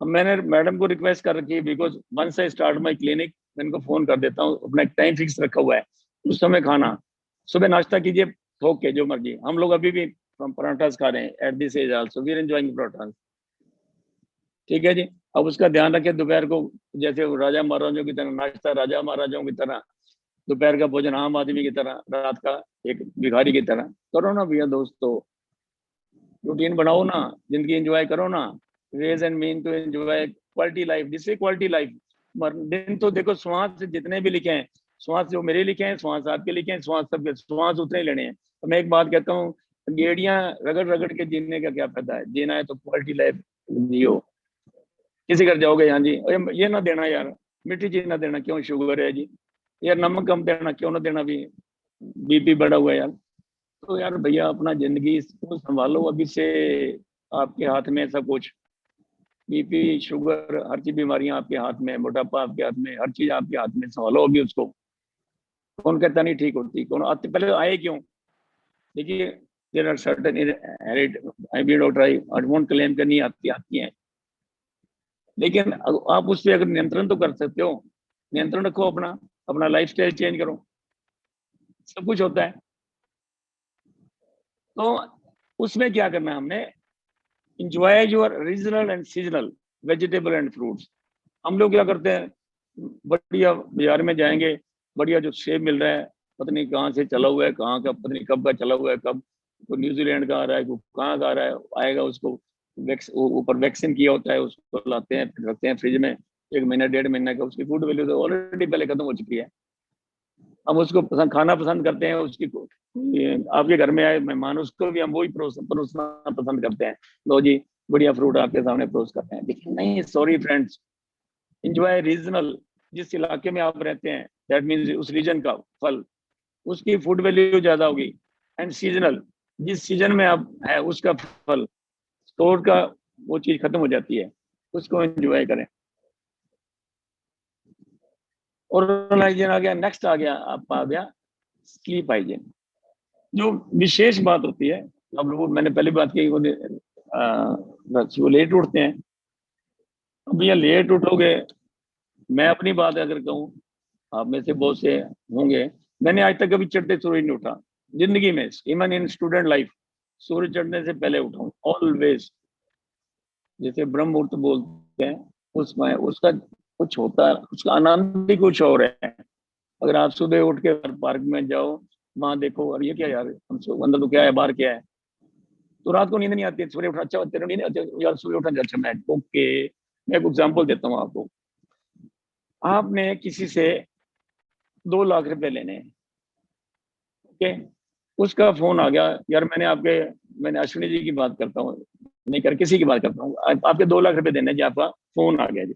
अब मैंने मैडम को रिक्वेस्ट कर रखी है, because once I start my clinic, मैं इनको फोन कर देता हूँ, अपना एक टाइम फिक्स रखा हुआ है, उस समय खाना, सुबह नाश्ता कीजिए ठोक के जो मर्जी। हम लोग अभी भी पराठास खा रहे हैं at this age also, we are enjoying parathas, ठीक है जी। अब उसका ध्यान रखें, दोपहर को जैसे राजा महाराजों की तरह नाश्ता, राजा महाराजाओं की तरह, दोपहर का भोजन आम आदमी की तरह, रात का एक भिखारी की तरह करो ना भैया दोस्तों, रूटीन बनाओ ना, जिंदगी एंजॉय करो ना, ways and mean to enjoy quality life, जिससे क्वालिटी लाइफ। दिन तो देखो श्वास जितने भी लिखे हैं, श्वास जो मेरे लिखे हैं, श्वास आपके लिखे हैं, श्वास सबके, श्वास उतने ही लेने हैं। तो मैं एक बात कहता हूँ, गेड़ियां रगड़ रगड़ के जीने का क्या फायदा है? जीना है तो क्वालिटी लाइफ जियो। किसी घर जाओगे, हाँ जी, ये ना देना यार, मीठी चीज ना देना, क्यों शुगर है जी, यार नमक कम देना, क्यों ना देना, भी बीपी बढ़ा हुआ है यार। तो यार भैया अपना जिंदगी को संभालो, अभी से आपके हाथ में सब कुछ, बीपी शुगर हर चीज, बीमारियां आपके हाथ में, मोटापा आपके हाथ में, हर चीज आपके हाथ में, संभालो अभी उसको। कौन कहता नहीं ठीक होती, कौन आते पहले आए क्यों? देखिए there are certain heredity, I be doctor, I won't claim करनी आती हैं, लेकिन आप उस पर अगर नियंत्रण तो कर सकते हो, नियंत्रण रखो अपना, अपना लाइफस्टाइल चेंज करो, सब कुछ होता है। तो उसमें क्या करना है हमने, enjoy your regional and seasonal vegetable and fruits. हम लोग क्या करते हैं, बढ़िया बाजार में जाएंगे, बढ़िया जो सेब मिल रहा है, पता नहीं कहाँ से चला हुआ है, कहाँ का पता नहीं कब का चला हुआ है, कब तो न्यूजीलैंड का आ रहा है, कहाँ का आ रहा है, आएगा उसको ऊपर वैक्सीन किया होता है, उसको लाते हैं फिर रखते हैं फ्रिज में 1 महीना 1.5 महीने का, उसकी फूड वैल्यू तो ऑलरेडी पहले खत्म हो चुकी है। हम उसको खाना पसंद करते हैं, उसकी आपके घर में आए मेहमान, उसको भी हम वही परोसना पसंद करते हैं, लो जी बढ़िया फ्रूट आपके सामने परोस करते हैं। लेकिन नहीं, सॉरी फ्रेंड्स, एंजॉय रीजनल, जिस इलाके में आप रहते हैं, दैट मीन्स उस रीजन का फल, उसकी फूड वैल्यू ज्यादा होगी। एंड सीजनल, जिस सीजन में आप है उसका फल, स्टोर का वो चीज खत्म हो जाती है, उसको एंजॉय करें। ओरल हाइजीन आ गया, नेक्स्ट आ गया आपका, आ गया स्लीप हाइजीन। जो विशेष बात होती है, अब लोग, मैंने पहले बात की, वो लेट उठते हैं। अब भैया लेट उठोगे, मैं अपनी बात अगर कहूँ, आप में से बहुत से होंगे, मैंने आज तक कभी चढ़ते सूरज नहीं उठा जिंदगी में, इवन इन स्टूडेंट लाइफ, सूरज चढ़ने से पहले उठाऊं ऑलवेज। जैसे ब्रह्म मुहूर्त बोलते हैं, उसमें उसका कुछ होता है, उसका आनंद ही कुछ और है। अगर आप सुबह उठ के पार्क में जाओ, वहां देखो, और ये क्या यार, हम अंदर तो क्या है, बाहर क्या है, तो रात को नींद नहीं आती है, सुबह उठना अच्छा, तेरे नींद यार सुबह उठना अच्छा, मैं ओके। मैं एक एग्जाम्पल देता हूँ आपको, आपने किसी से 2 लाख रुपए लेने हैं, ओके, उसका फोन आ गया, यार मैंने अश्विनी जी की बात करता हूँ, नहीं कर किसी की बात करता हूँ, आपके 2 लाख रुपए देने जी, आपका फोन आ गया जी।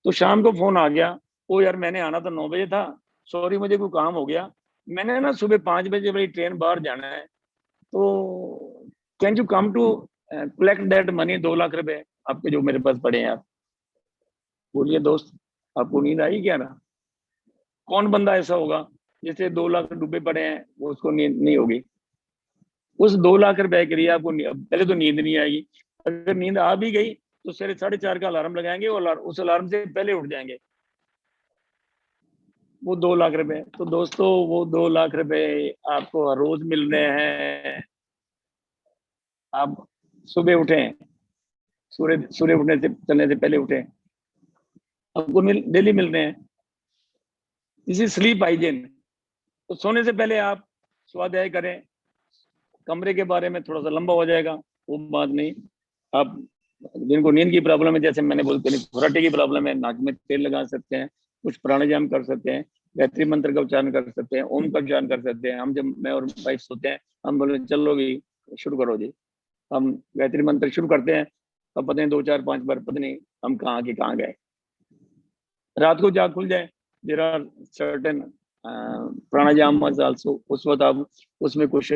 तो शाम को फोन आ गया, ओ यार मैंने आना तो 9 बजे था, सॉरी मुझे कोई काम हो गया, मैंने ना सुबह 5 बजे मेरी ट्रेन बाहर जाना है, तो can you come to collect that money, 2 lakh रुपए आपके जो मेरे पास पड़े हैं। आप बोलिए दोस्त, आपको नींद आई क्या ना? कौन बंदा ऐसा होगा जिसे 2 लाख रुपए पड़े हैं, वो उसको नींद नहीं होगी? उस 2 लाख रुपए के लिए आपको पहले तो नींद नहीं आएगी, अगर नींद आ भी गई तो 4:30 का अलार्म लगाएंगे और उस अलार्म से पहले उठ जाएंगे। वो 2 लाख रुपए, तो दोस्तों वो 2 लाख रुपए आपको हर रोज मिल रहे हैं, आप सुबह उठें, सूर्य उठने से चलने से पहले उठें, आपको डेली मिल रहे हैं। इसी स्लीप हाइजीन, तो सोने से पहले आप स्वाध्याय करें। कमरे के बारे में थोड़ा सा लंबा हो जाएगा, वो बात नहीं। आप जिनको नींद की प्रॉब्लम है, जैसे मैंने बोल घुराटे की प्रॉब्लम है, नाक में तेल लगा सकते हैं, कुछ प्राणायाम कर सकते हैं, गायत्री मंत्र का उच्चारण कर सकते हैं, ओम का उच्चारण कर सकते हैं। हम जब मैं और वाइफ सोते हैं, हम बोले चलो जी शुरू करो जी, हम गायत्री मंत्र शुरू करते हैं, अब पता नहीं 2 4 5 बार पता नहीं हम कहाँ के कहाँ गए। रात को जाग खुल जाए, there are certain pranayama also, उस वक्त आप उसमें कुछ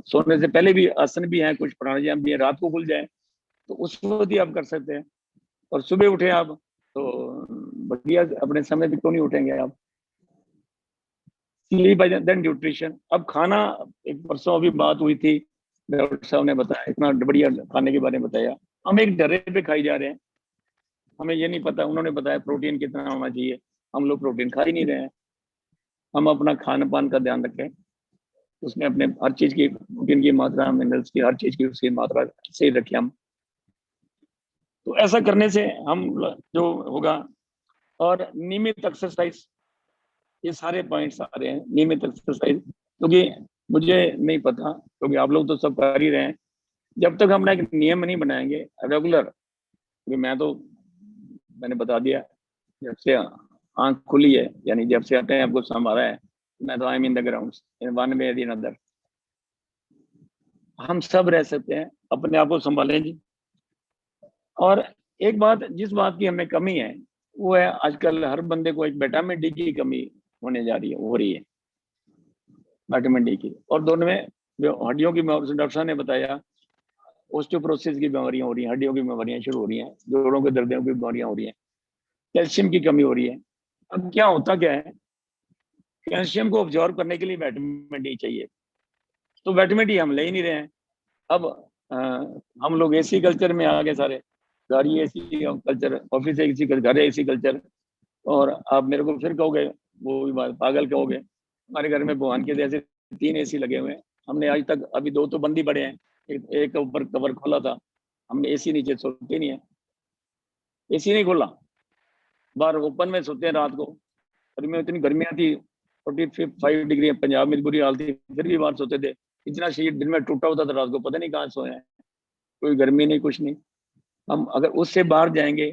सोने से पहले भी आसन भी हैं, कुछ प्राणायाम भी है, रात को खुल जाए तो उस वक्त ही आप कर सकते हैं। और सुबह उठे आप तो बढ़िया, अपने समय पे क्यों नहीं उठेंगे आप। Sleep then nutrition. अब खाना, एक परसों अभी बात हुई थी, डॉक्टर साहब ने बताया, इतना बढ़िया खाने के बारे में बताया। हम एक डरे पे खाई जा रहे हैं, हमें ये नहीं पता, उन्होंने बताया प्रोटीन कितना होना चाहिए, हम लोग प्रोटीन खा ही नहीं रहे हैं। हम अपना खान पान का ध्यान रखें, उसमें अपने हर चीज की प्रोटीन की मात्रा, मिनरल्स की, हर चीज की उसकी मात्रा सही रखें हम। तो ऐसा करने से हम जो होगा, और नियमित एक्सरसाइज, ये सारे पॉइंट्स आ रहे हैं। नियमित एक्सरसाइज, क्योंकि मुझे नहीं पता, क्योंकि आप लोग तो सब कर ही रहे हैं, जब तक हम एक नियम नहीं बनाएंगे रेगुलर, क्योंकि मैंने बता दिया, जब से आंख खुली है, यानी जब से अपने आपको संभाला है, मैं तो I am in the ground in one way in other. हम सब रह सकते हैं, अपने आप को संभालें जी। और एक बात, जिस बात की हमें कमी है, वो है आजकल हर बंदे को एक विटामिन डी की कमी होने जा रही है, हो रही है विटामिन डी की। और दोनों में जो हड्डियों की, डॉक्टर साहब ने बताया, ऑस्टियोपोरोसिस की बीमारियां हो रही हैं, हड्डियों की बीमारियां शुरू हो रही हैं, जोड़ों के दर्दों की बीमारियां हो रही हैं, कैल्शियम की कमी हो रही है। अब क्या होता क्या है, कैल्शियम को ऑब्जॉर्व करने के लिए विटामिन डी चाहिए, तो विटामिन डी हम ले ही नहीं रहे हैं। अब हम लोग एसी कल्चर में आ गए सारे, गाड़ी AC culture, office AC culture, घर एसी कल्चर। और आप मेरे को फिर कहोगे, वो भी बात पागल कहोगे, हमारे घर में भगवान के जैसे 3 एसी लगे हुए हैं, हमने आज तक, अभी 2 तो बंद ही पड़े हैं, एक ऊपर कवर खोला था, हमने एसी नीचे सोते नहीं है, एसी नहीं खोला, बाहर ओपन में सोते हैं रात को। गर्मी में इतनी गर्मियाँ थी, 45 डिग्री, पंजाब में बुरी हाल थी, फिर भी बाहर सोते थे, इतना शरीर दिन में टूटा होता था, रात को पता नहीं कहाँ सोए हैं, कोई गर्मी नहीं, कुछ नहीं। हम अगर उससे बाहर जाएंगे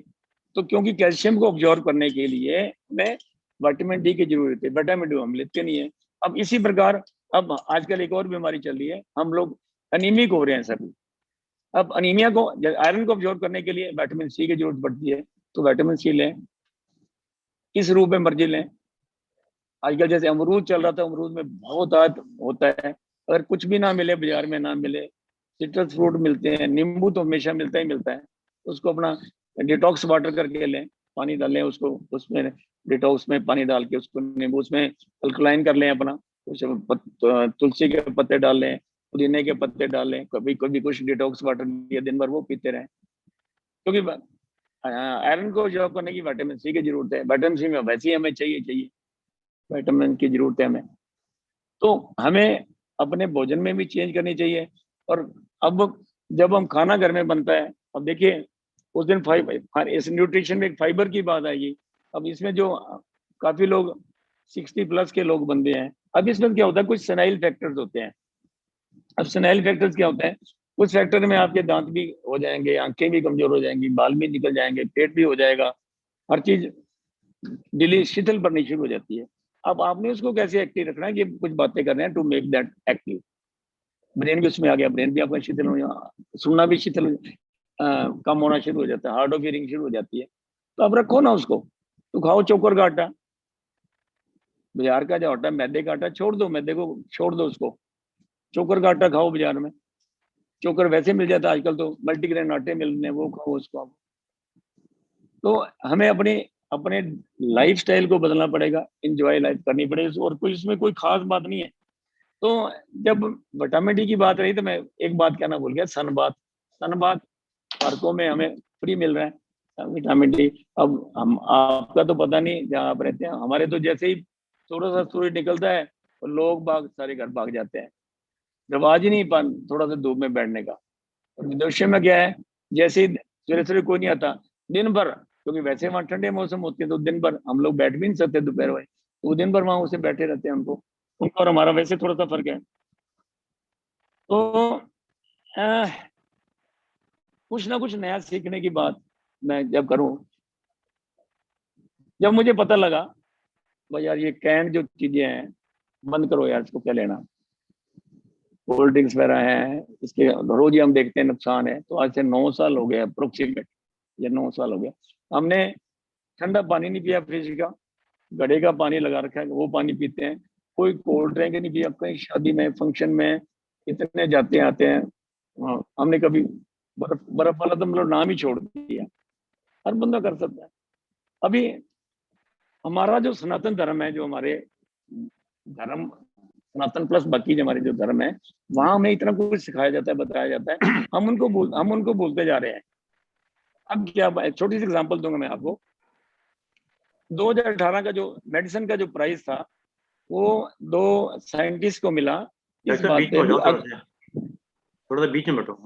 तो, क्योंकि कैल्शियम को ऑब्जॉर्व करने के लिए हमें विटामिन डी की जरूरत है, विटामिन डी हम लेते नहीं है। अब इसी प्रकार, अब आजकल एक और बीमारी चल रही है, हम लोग अनीमिक हो रहे हैं सभी। अब अनीमिया को, आयरन को ऑब्जॉर्व करने के लिए विटामिन सी की जरूरत पड़ती है, तो विटामिन सी लें, किस रूप में मर्जी लें। आजकल जैसे अमरूद चल रहा था, अमरूद में बहुत होता है, अगर कुछ भी ना मिले, बाजार में ना मिले, सिट्रस फ्रूट मिलते हैं, नींबू तो हमेशा मिलता ही मिलता है, उसको अपना डिटॉक्स वाटर करके लें, पानी डालें उसको, उसमें डिटॉक्स में पानी डाल के उसको नींबू उसमें अल्कलाइन कर लें अपना, तुलसी के पत्ते डाल लें, पुदीने के पत्ते डाल लें, कभी कभी कुछ डिटॉक्स वाटर दिया, दिन भर वो पीते रहें। क्योंकि आयरन को ऑब्जॉर्व करने की विटामिन सी की जरूरत है, विटामिन सी में वैसे ही हमें चाहिए विटामिन की जरूरत है हमें, तो हमें अपने भोजन में भी चेंज करनी चाहिए। और अब जब हम खाना घर में बनता है, अब देखिए उस दिन इस न्यूट्रिशन में एक फाइबर की बात आएगी। अब इसमें जो काफी लोग 60+ के लोग बनते हैं, अब इसमें क्या होता है, कुछ सेनाइल फैक्टर्स होते हैं। अब सेनाइल फैक्टर्स क्या होते हैं, कुछ फैक्टर में आपके दांत भी हो जाएंगे, आंखें भी कमजोर हो जाएंगी, बाल भी निकल जाएंगे, पेट भी हो जाएगा, हर चीज डिली शिथिल पड़नी शुरू हो जाती है। अब आपने उसको कैसे एक्टिव रखना है, कि कुछ बातें कर रहे हैं to make that active. Brain भी उसमें आ गया, ब्रेन भी आपका शिथिल हो गया, सुनना भी शिथिल कम होना शुरू हो जाता है, हार्ड ऑफ हियरिंग शुरू हो जाती है। तो अब रखो ना उसको, तो खाओ चोकर का आटा, बाजार का जो आटा, मैदे का आटा छोड़ दो, मैदे को छोड़ दो, उसको चोकर का आटा खाओ। बाजार में चोकर वैसे मिल जाता है आजकल, तो मल्टीग्रेन आटे मिल रहे हैं, वो खाओ उसको आप। तो हमें अपने लाइफस्टाइल को बदलना पड़ेगा, एंजॉय लाइफ करनी पड़ेगी, और कोई इसमें कोई खास बात नहीं है। तो जब विटामिन डी की बात रही, तो मैं एक बात कहना भूल गया, सनबाथ पार्कों में हमें फ्री मिल रहा है विटामिन डी। अब हम, आपका तो पता नहीं जहाँ आप रहते हैं, हमारे तो जैसे ही थोड़ा सा सूरज निकलता है तो लोग बाग सारे घर भाग जाते हैं, रिवाज ही नहीं थोड़ा सा धूप में बैठने का। और विदेशों में क्या है, जैसे ही सवेरे सवेरे कोई नहीं आता, दिन भर, क्योंकि वैसे वहाँ ठंडे मौसम होते हैं तो दिन भर हम लोग बैठ भी नहीं सकते दोपहर में, तो वो दिन भर वहाँ उसे बैठे रहते हैं। उनको और हमारा वैसे थोड़ा सा फर्क है। तो कुछ ना कुछ नया सीखने की बात मैं जब करूं, जब मुझे पता लगा भाई यार ये कैंड जो चीजें हैं बंद करो यार, इसको क्या लेना, कोल्ड ड्रिंक्स वगैरह हैं, इसके रोज ही हम देखते हैं नुकसान है। तो आज से 9 साल हो गए अप्रोक्सीमेट, ये 9 साल हो गया हमने ठंडा पानी नहीं पिया फ्रिज का, घड़े का पानी लगा रखा है वो पानी पीते हैं। कोई कोल्ड ड्रिंक नहीं पिया, कहीं शादी में फंक्शन में इतने जाते आते हैं, हमने कभी बर्फ बर्फ वाला तो मतलब नाम ही छोड़ दिया। हर बंदा कर सकता है। अभी हमारा जो सनातन धर्म है, जो हमारे धर्म सनातन प्लस बाकी जो हमारे जो धर्म है, वहां हमें इतना कुछ सिखाया जाता है, बताया जाता है, हम उनको बोलते जा रहे हैं। अब क्या, छोटी सी एग्जांपल दूंगा मैं आपको। 2018 का जो मेडिसिन का जो प्राइस था, वो 2 साइंटिस्ट को मिला इस
डॉक्टर
बात
बीच में हो
पे।
जाओ, थोड़ा सा बीच में बैठो।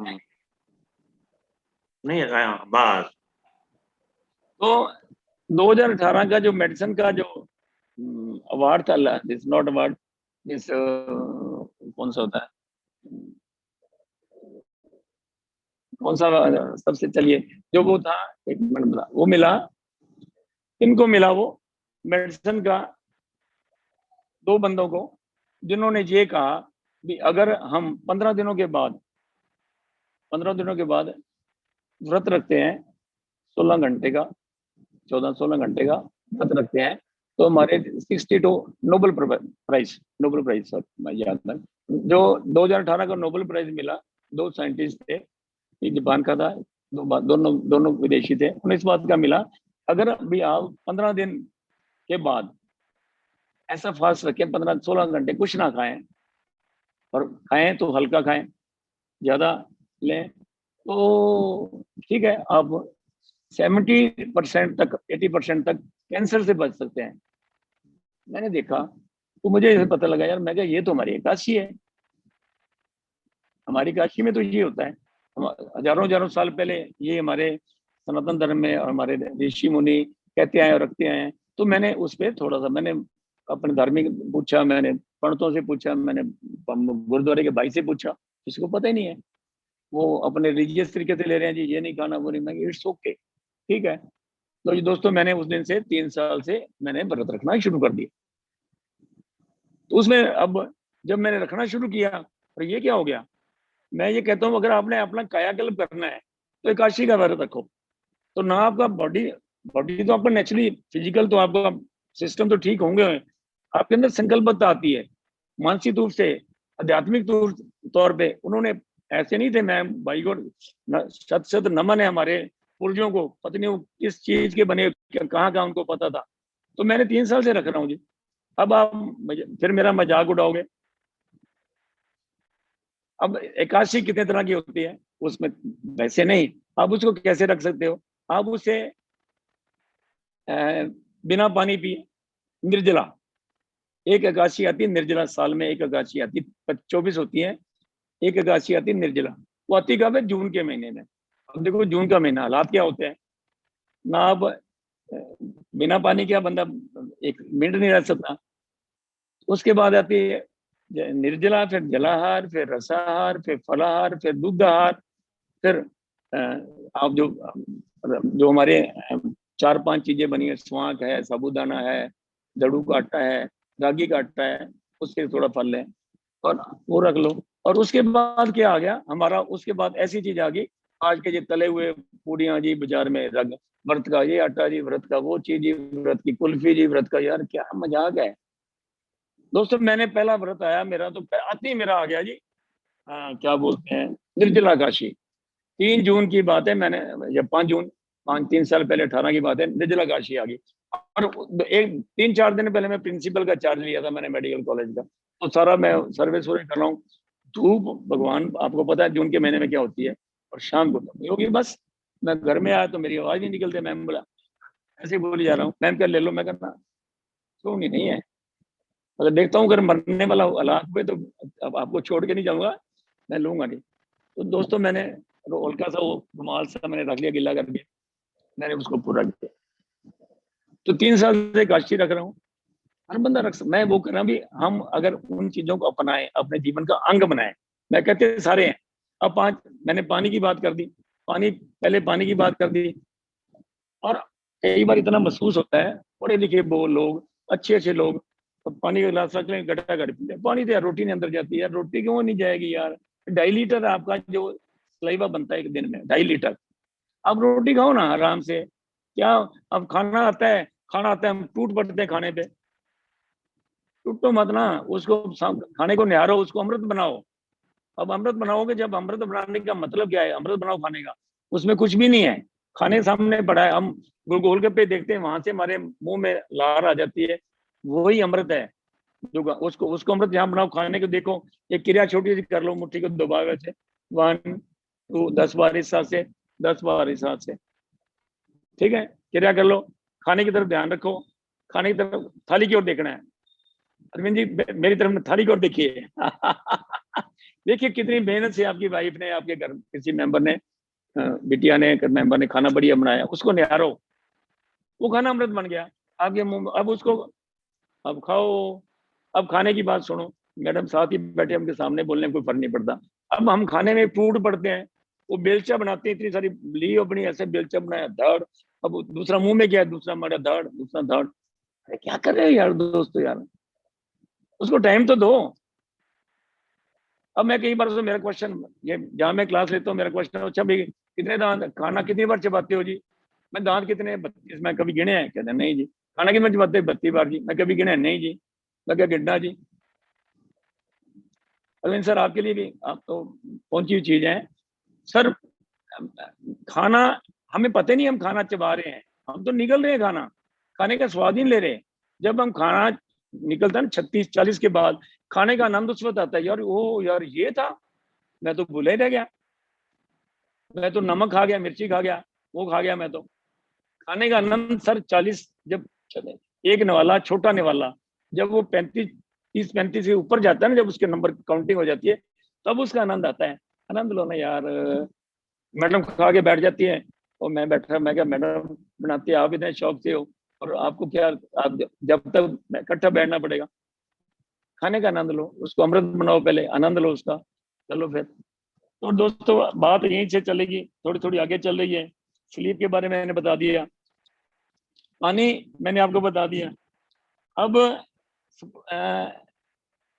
नहीं आया बस।
तो 2018 का जो मेडिसिन का जो अवार्ड था, दिस नॉट अवार्ड, दिस कौन सा होता है, कौन सा सबसे, चलिए जो वो था, एक मिनट बता, वो मिला, इनको मिला वो मेडिसिन का 2 बंदों को, जिन्होंने ये कहा कि अगर हम 15 दिनों के बाद व्रत रखते हैं 16 घंटे का, 14-16 घंटे का व्रत रखते हैं, तो हमारे 62 नोबेल प्राइज मैं याद था, जो 2018 का नोबेल प्राइज मिला, 2 साइंटिस्ट थे, एक जापान का था, दोनों विदेशी थे, उन्हें इस बात का मिला, अगर भी आप 15 दिन के बाद ऐसा फास्ट रखें, 15-16 घंटे कुछ ना खाएं, और खाएं तो हल्का खाएं, ज्यादा लें तो ठीक है, आप 70% तक 80% तक कैंसर से बच सकते हैं। मैंने देखा तो मुझे पता लगा यार, मैं क्या, ये तो हमारी काशी है, हमारी काशी में तो ये होता है। हजारों साल पहले ये हमारे सनातन धर्म में और हमारे ऋषि मुनि कहते आए और रखते आए हैं। तो मैंने उस पर थोड़ा सा मैंने अपने धार्मिक पूछा, मैंने पंडितों से पूछा, मैंने गुरुद्वारे के भाई से पूछा, किसी को पता ही नहीं है, वो अपने रिलीजियस तरीके से ले रहे हैं जी, ये नहीं खाना, वो नहीं, मैं इट्स ओके, ठीक है। तो ये दोस्तों, मैंने उस दिन से 3 साल से मैंने व्रत रखना शुरू कर दिया। तो उसमें अब जब मैंने रखना शुरू किया, और ये क्या हो गया, मैं ये कहता हूँ अगर आपने अपना कायाकल्प करना है तो एकादशी का व्रत रखो, तो ना आपका बॉडी तो आपका नेचुरली फिजिकल तो आपका सिस्टम तो ठीक होंगे, आपके अंदर संकल्पता आती है, मानसिक रूप से, आध्यात्मिक तौर पे उन्होंने ऐसे नहीं थे। मैं भाई को शत नमन है हमारे पूर्वजों को, पता नहीं वो किस चीज के बने, कहाँ उनको पता था। तो मैंने 3 साल से रख रहा हूँ जी। अब आप फिर मेरा मजाक उड़ाओगे। अब एकादशी कितने तरह की होती है, उसमें वैसे नहीं, आप उसको कैसे रख सकते हो, आप उसे बिना पानी पिए निर्जला, एक एकादशी आती है निर्जला, साल में एक एकादशी आती है, 24 होती है, एक एकादशी आती है निर्जला, वो आती कब है, जून के महीने में। अब देखो जून का महीना हालात क्या होते हैं ना, अब बिना पानी के बंदा 1 मिनट नहीं रह सकता। उसके बाद आती है निर्जला, फिर जलाहार, फिर रसाहार, फिर फलाहार, फिर दुग्धाहार, फिर आप जो हमारे 4-5 चीजें बनी है, स्वांक है, साबूदाना है, जड़ू का आटा है, रागी का आटा है, उसके थोड़ा फल लें और वो रख लो। और उसके बाद क्या आ गया हमारा, उसके बाद ऐसी चीज आ गई, आज के ये तले हुए पूड़ियाँ जी बाजार में, रग व्रत का ये आटा जी, व्रत का वो चीज जी, व्रत की कुल्फी जी, व्रत का, यार क्या मजाक है दोस्तों। मैंने पहला व्रत आया मेरा, तो आते ही मेरा आ गया जी, क्या बोलते हैं, निर्जला काशी। 3 जून की बात है, मैंने जब 5 जून 3 साल पहले 18 की बात है, निर्जला काशी आ गई। और 3-4 दिन पहले मैं प्रिंसिपल का चार्ज लिया था मैंने मेडिकल कॉलेज का, तो सारा मैं सर्विस कर रहा हूँ। धूप भगवान आपको पता है जून के महीने में क्या होती है, और शाम को होगी। बस मैं घर में आया तो मेरी आवाज नहीं निकलती, मैम बोला ऐसे बोली जा रहा हूँ, मैम क्या ले लो, मैं करना सुनी नहीं है। अगर देखता हूँ अगर मरने वाला हालात हुए तो अब आपको छोड़ के नहीं जाऊंगा, मैं लूंगा नहीं। तो दोस्तों मैंने हल्का सा वो रुमाल सा मैंने रख लिया गिला करके, मैंने उसको पूरा किया। तो 3 साल से काशी रख रहा हूँ। हर बंदा रख, मैं वो कर रहा भी, हम अगर उन चीजों को अपनाएं, अपने जीवन का अंग बनाएं। मैं कहते सारे हैं। अब मैंने पानी की बात कर दी, पहले पानी की बात कर दी। और कई बार इतना महसूस होता है, पढ़े लिखे वो लोग, अच्छे अच्छे लोग, तो पानी का गिलास रख लें, घटा घट पी लें। पानी तो यार रोटी नहीं अंदर जाती है, रोटी क्यों नहीं जाएगी यार? 2.5 लीटर आपका जो सलाइवा बनता है एक दिन में, 2.5 लीटर। अब रोटी खाओ ना आराम से। क्या अब खाना आता है, हम टूट पड़ते हैं खाने पे। टूटो मत ना, उसको खाने को निहारो, उसको अमृत बनाओ। अब अमृत बनाओगे, जब अमृत बनाने का मतलब क्या है? अमृत बनाओ खाने का, उसमें कुछ भी नहीं है, खाने सामने पड़ा है, हम गोलगप्पे देखते हैं, वहां से हमारे मुंह में लार आ जाती है, वही अमृत है। जो उसको अमृत यहाँ बनाओ, खाने को देखो। एक क्रिया छोटी सी कर लो, मुट्ठी को दबाओ वैसे, 1 2 10 बार इस हाथ से, 10 बार इस हाथ से, ठीक है? क्रिया कर लो, खाने की तरफ ध्यान रखो, खाने की तरफ, थाली की ओर देखना है। अरविंद जी मेरी तरफ थाली की ओर देखिए। देखिए कितनी मेहनत से आपकी वाइफ ने, आपके घर किसी मेंबर ने, बिटिया ने, मेंबर ने खाना बढ़िया बनाया, उसको निहारो, वो खाना अमृत बन गया आपके मुंह में। अब उसको अब खाओ। अब खाने की बात सुनो, मैडम साथ ही बैठे, हमके सामने बोलने में कोई फर्क नहीं पड़ता। अब हम खाने में टूट पड़ते हैं, वो बेलचा बनाते हैं, इतनी सारी ली अपनी, ऐसे बेलचा बनाया धड़, अब दूसरा मुंह में गया, दूसरा मारा धड़, दूसरा धड़। अरे क्या कर रहे हो यार दोस्तों यार, उसको टाइम तो दो। अब मैं कई बार से, मेरा क्वेश्चन ये, जहाँ मैं क्लास लेता हूँ, मेरा क्वेश्चन है, अच्छा भाई कितने दांत, खाना कितनी बार चबाते हो जी? मैं दांत कितने? 32। मैं कभी गिने हैं? कहते नहीं जी। खाना कितनी बार चबाते? 32 बार जी। मैं कभी गिने? नहीं जी। मैं क्या गिनना जी? अरविंद सर आपके लिए भी, आप तो पहुंची हुई चीज है सर। खाना हमें पता नहीं, हम खाना चबा रहे हैं, हम तो निगल रहे हैं खाना, खाने का स्वाद ही नहीं ले रहे। जब हम खाना निकलता है ना 36-40 के बाद, खाने का आनंद उस वक्त आता है, यार ओ यार ये था, मैं तो भूले रह गया, मैं तो नमक खा गया, मिर्ची खा गया, वो खा गया मैं तो। खाने का आनंद सर 40, जब एक निवाला, छोटा निवाला, जब वो 30-35 के ऊपर जाता है ना, जब उसके नंबर काउंटिंग हो जाती है, तब उसका आनंद आता है। आनंद लो ना यार। मैडम खा के बैठ जाती है, और मैं बैठा, मैं क्या मैडम बनाती है, आप इतने शौक से हो, और आपको क्या, आप जब तक इकट्ठा बैठना पड़ेगा। खाने का आनंद लो, उसको अमृत बनाओ, पहले आनंद लो उसका, चलो फिर। तो दोस्तों बात यहीं से चलेगी, थोड़ी थोड़ी आगे चल रही है। स्लीप के बारे में मैंने बता दिया, पानी मैंने आपको बता दिया। अब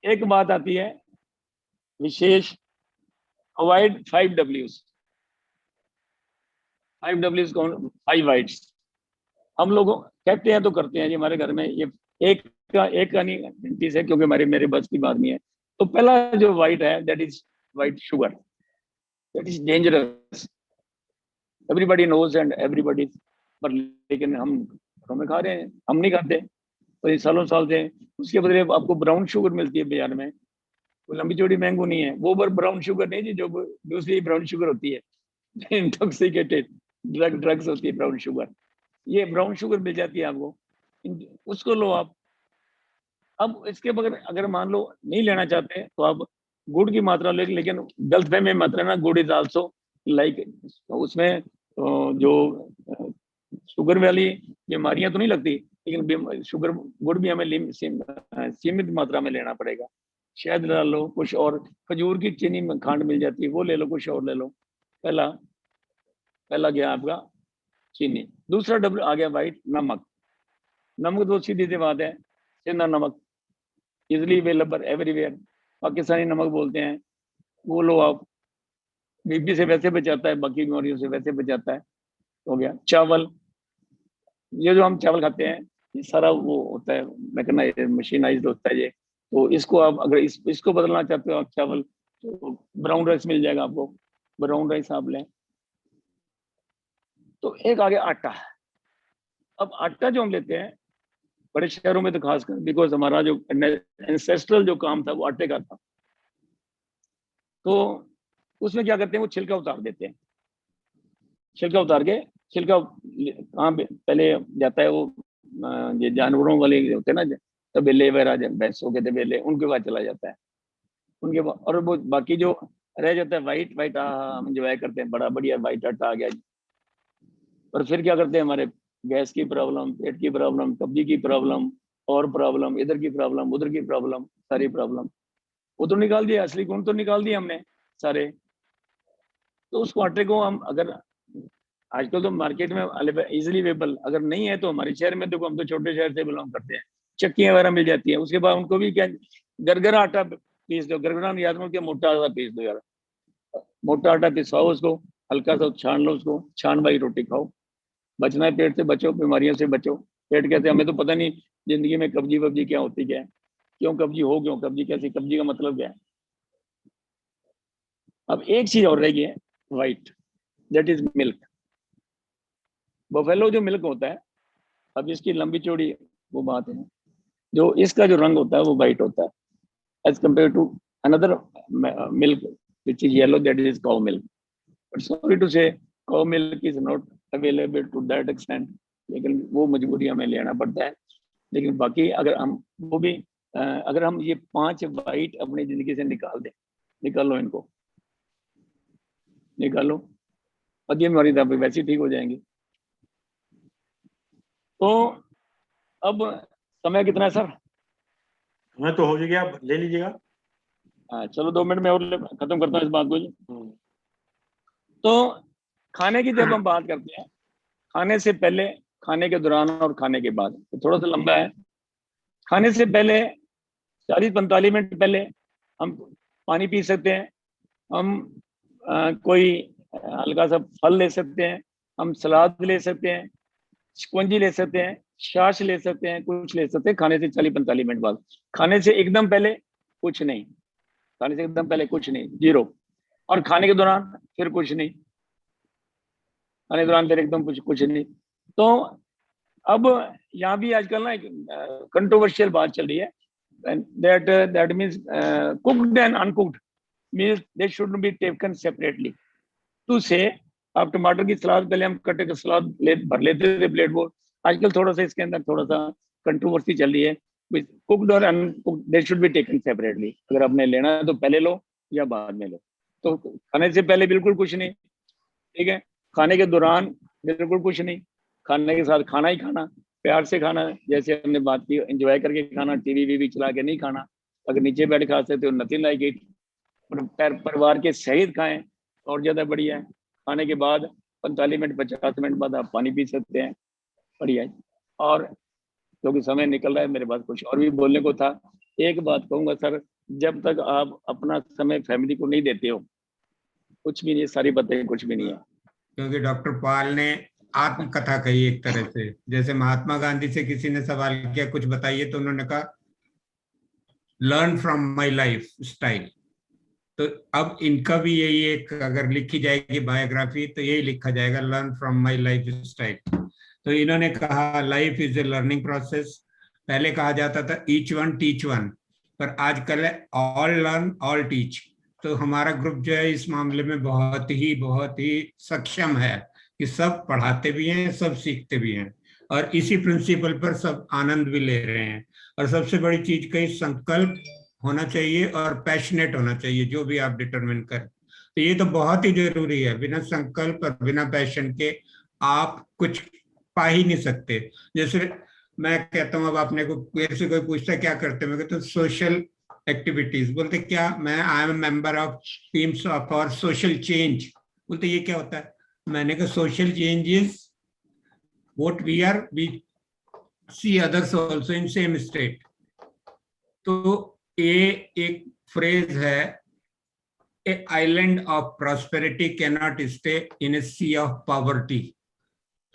एक बात आती है विशेष, अवॉइड 5 Ws। 5 Ws कौन? 5 वाइट्स। हम लोग कहते हैं तो करते हैं जी, हमारे घर में ये एक का नहीं गिनती से, क्योंकि मेरे बस की बात नहीं है। तो पहला जो वाइट है, that is white sugar, that is dangerous, everybody knows and everybody, पर लेकिन हम खा रहे हैं, हम नहीं खाते। तो ये सालों साल से, उसके बदले आपको ब्राउन शुगर मिलती है बाजार में, वो लंबी चौड़ी मैंगो नहीं है, वो ब्राउन शुगर नहीं जी, जो दूसरी ब्राउन शुगर होती है, इंटॉक्सिकेटेड ड्रग्स होती है ब्राउन शुगर, ये ब्राउन शुगर मिल जाती है आपको, उसको लो आप। अब इसके बगैर अगर मान लो नहीं लेना चाहते, तो आप गुड़ की मात्रा ले, लेकिन गलतफहमी मत लेना, गुड़ इज आल्सो लाइक, उसमें जो शुगर वाली बीमारियां तो नहीं लगती, लेकिन शुगर, गुड़ भी हमें सीमित मात्रा में लेना पड़ेगा। शहद डाल लो, कुछ और, खजूर की चीनी में खांड मिल जाती है, वो ले लो, कुछ और ले लो। पहला गया आपका चीनी। दूसरा डब्ल्यू आ गया वाइट, नमक। नमक तो सीधी सी बात है, सिंधा नमक, इजिली अवेलेबल एवरीवेयर, पाकिस्तानी नमक बोलते हैं, वो लो आप, बीपी से वैसे बचाता है, बाकी बीमारियों से वैसे बचाता है। हो गया चावल, ये जो हम चावल खाते हैं, ये सारा वो होता है, मैकेनाइज्ड, मशीनाइज्ड होता है ये। तो इसको आप अगर इसको बदलना चाहते हो आप चावल, तो ब्राउन राइस मिल जाएगा आपको, ब्राउन राइस आप लें। तो एक आ गया आटा। अब आटा जो हम लेते हैं बड़े शहरों में तो खासकर, बिकॉज हमारा जो एंसेस्ट्रल जो काम था वो आटे का था, तो उसमें क्या करते हैं, वो छिलका उतार देते हैं। छिलका उतार के, छिलका कहाँ पे पहले जाता है, वो ये जानवरों वाले होते हैं ना, तबेले वगैरह भैंसों के तबेले, उनके बाद चला जाता है। उनके बाद और वो बाकी जो रह जाता है वाइट वाइट, हम एंजॉय करते हैं, बड़ा बढ़िया वाइट आटा आ गया जी। और फिर क्या करते हैं, हमारे गैस की प्रॉब्लम, पेट की प्रॉब्लम, कब्जी की प्रॉब्लम, और प्रॉब्लम, इधर की प्रॉब्लम, उधर की प्रॉब्लम, सारी प्रॉब्लम वो तो निकाल दिया, असली गुण तो निकाल दिए हमने सारे। तो उस आटे को हम अगर आजकल तो मार्केट में इजिली अवेलेबल अगर नहीं है तो हमारे शहर में, देखो हम तो छोटे शहर से बिलोंग करते हैं, चक्कियां वगैरह मिल जाती हैं। उसके बाद उनको भी क्या गरगरा आटा पीस दो, गरगरा याद में क्या, मोटा आटा पीस दो यार, मोटा आटा पिसवाओ उसको, हल्का सा छान लो उसको, छान वाली रोटी खाओ। बचना है पेट से बचो, बीमारियों से बचो। पेट कहते हैं हमें तो पता नहीं जिंदगी में कब्जी वब्जी क्या होती क्या है, क्यों कब्जी हो, क्यों कब्जी कैसी, कब्जी का मतलब क्या है। अब एक चीज और रह गई है white, that is milk. Buffalo जो मिल्क होता है, अब इसकी लंबी चौड़ी वो बात है, जो इसका जो रंग होता है वो वाइट होता है as compare to another milk which is yellow, that is cow milk. But sorry to say cow milk is not available to that extent, लेकिन वो मजबूरी हमें लेना पड़ता है। लेकिन बाकी अगर हम वो भी अगर हम ये 5 वाइट अपनी जिंदगी से निकाल दें, निकालो इनको, निकालो, और ये बीमारी तो वैसे ही ठीक हो जाएंगी। तो अब समय कितना है सर?
मैं तो हो गया, आप ले लीजिएगा।
चलो 2 मिनट में और खत्म करता हूँ इस बात को जी। तो खाने की जब हम बात करते हैं, खाने से पहले, खाने के दौरान और खाने के बाद, तो थोड़ा सा लंबा है। खाने से पहले 40-45 मिनट पहले हम पानी पी सकते हैं, हम कोई हल्का सा फल ले सकते हैं, हम सलाद ले सकते हैं, शिकंजी ले सकते हैं, छाछ ले सकते हैं, कुछ ले सकते हैं। खाने से 40-45 मिनट बाद, खाने से एकदम पहले कुछ नहीं, खाने से एकदम पहले कुछ नहीं, 0। और खाने के दौरान फिर कुछ नहीं, खाने के दौरान फिर एकदम कुछ नहीं। तो अब यहाँ भी आजकल ना एक कंट्रोवर्शियल बात चल रही है, that means cooked and uncooked means they should be taken separately. टू से आप टमाटर की सलाद पहले हम कटे का सलाद भर लेते थे प्लेट वो, आजकल थोड़ा सा इसके अंदर थोड़ा सा कंट्रोवर्सी चल रही है, कुक्ड और uncooked they should be taken separately. अगर आपने लेना है तो पहले लो या बाद में लो। तो खाने से पहले बिल्कुल कुछ नहीं, ठीक है, खाने के दौरान बिल्कुल कुछ नहीं, खाने के साथ खाना ही खाना, प्यार से खाना, जैसे हमने बात की, एंजॉय करके खाना, टीवी वीवी चला के नहीं खाना। अगर नीचे बैठ खा सकते हो, नथिंग लाइक इट, परिवार के सहित खाएं और ज्यादा बढ़िया है। खाने के बाद 45 मिनट 50 मिनट बाद आप पानी पी सकते हैं, बढ़िया है। और क्योंकि समय निकल रहा है, मेरे पास कुछ और भी बोलने को था। एक बात कहूंगा सर, जब तक आप अपना समय फैमिली को नहीं देते हो, कुछ भी नहीं, सारी बातें कुछ भी नहीं है।
क्योंकि डॉक्टर पाल ने आत्मकथा कही एक तरह से, जैसे महात्मा गांधी से किसी ने सवाल किया कुछ बताइए, तो उन्होंने कहा learn from my life style. तो अब इनका भी यही एक, अगर लिखी जाएगी बायोग्राफी तो यही लिखा जाएगा, learn from my life style. तो इन्होंने कहा life is a learning process. पहले कहा जाता था ईच वन टीच वन, पर आजकल है ऑल लर्न ऑल टीच। तो हमारा ग्रुप जो है इस मामले में बहुत ही सक्षम है कि सब पढ़ाते भी हैं, सब सीखते भी हैं, और इसी प्रिंसिपल पर सब आनंद भी ले रहे हैं। और सबसे बड़ी चीज कहीं संकल्प होना चाहिए और पैशनेट होना चाहिए, जो भी आप डिटरमिन करें। तो ये तो बहुत ही जरूरी है, बिना संकल्प और बिना पैशन के आप कुछ पा ही नहीं सकते। जैसे मैं कहता हूँ, अब आपने को मेरे से कोई पूछता है क्या करते, मैं कहता हूँ सोशल एक्टिविटीज। बोलते क्या? मैं I am member of teams for social change. बोलते ये क्या होता है? मैंने कहा social change is what we are, we see others also in same state. तो ये एक फ्रेज है, a island of prosperity can not stay in a sea of poverty.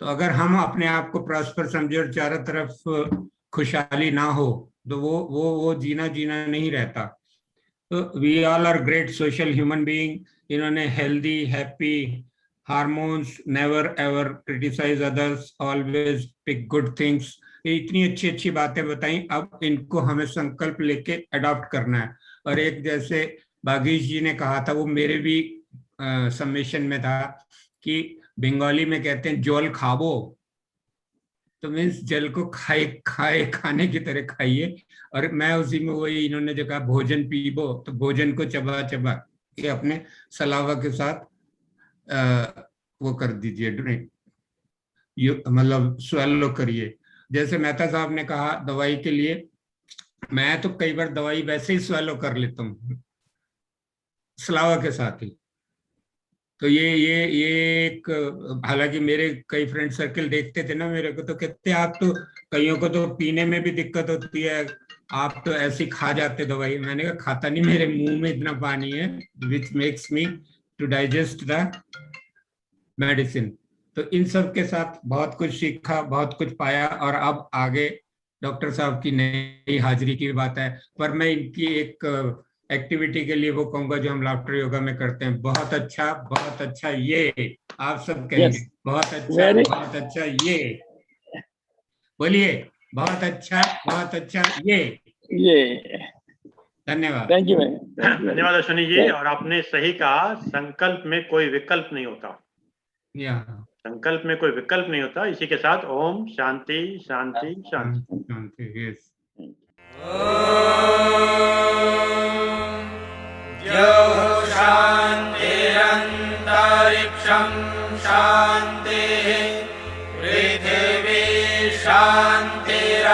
तो अगर हम अपने आप को प्रॉस्पर समझे और चारों तरफ खुशहाली ना हो, तो वो जीना नहीं रहता। तो we all are great social human being. इन्होंने healthy, happy, hormones, never ever criticise others, always pick good things, ये इतनी अच्छी बातें बताई। अब इनको हमें संकल्प लेके अडॉप्ट करना है। और एक जैसे बागीश जी ने कहा था, वो मेरे भी सबमिशन में था, कि बंगाली में कहते हैं जल खाबो, तो मीन्स जल को खाने की तरह खाइए। और मैं उसी में वही, इन्होंने जो कहा भोजन पीबो, तो भोजन को चबा चबा के अपने सलावा के साथ वो कर दीजिए, ड्रिंक, मतलब स्वेलो करिए। जैसे मेहता साहब ने कहा दवाई के लिए, मैं तो कई बार दवाई वैसे ही स्वेलो कर लेता हूँ सलावा के साथ ही। तो ये एक, हालांकि मेरे कई फ्रेंड सर्कल देखते थे ना मेरे को, तो कहते आप तो, कईयों को तो पीने में भी दिक्कत होती है, आप तो ऐसे ही खा जाते दवाई। मैंने कहा खाता नहीं, मेरे मुंह में इतना पानी है which makes me to digest the medicine. तो इन सब के साथ बहुत कुछ सीखा, बहुत कुछ पाया, और अब आगे डॉक्टर साहब की नई हाजिरी की बात है। पर मैं इनकी एक एक्टिविटी के लिए वो कहूंगा जो हम लाफ्टर योगा में करते हैं, बहुत अच्छा, बहुत अच्छा, ये आप सब कहेंगे, बहुत अच्छा, बहुत अच्छा, ये बोलिए, बहुत अच्छा, ये। धन्यवाद।
Thank you.
धन्यवाद अश्विनी जी। और आपने सही कहा, संकल्प में कोई विकल्प नहीं होता, संकल्प में कोई विकल्प नहीं होता। इसी के साथ ओम शांति शांति शांति
शांति।
शान्तिरन्तरिक्षं शान्तिः पृथिवी शान्तिरापः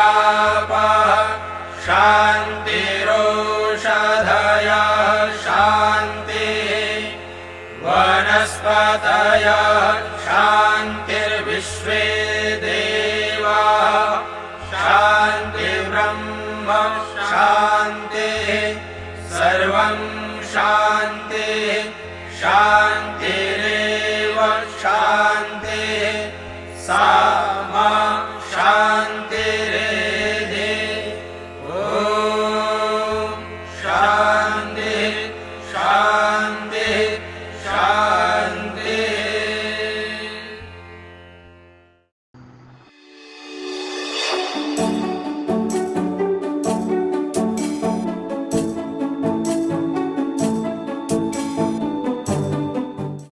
शान्तिरोषधयः शान्तिः वनस्पतयः शान्तिर्विश्वे देवाः शान्तिर्ब्रह्म शान्तिः सर्वं शान्तिः शान्तिरेव शान्तिः सा मा शान्तिरेधि। ॐ शान्ति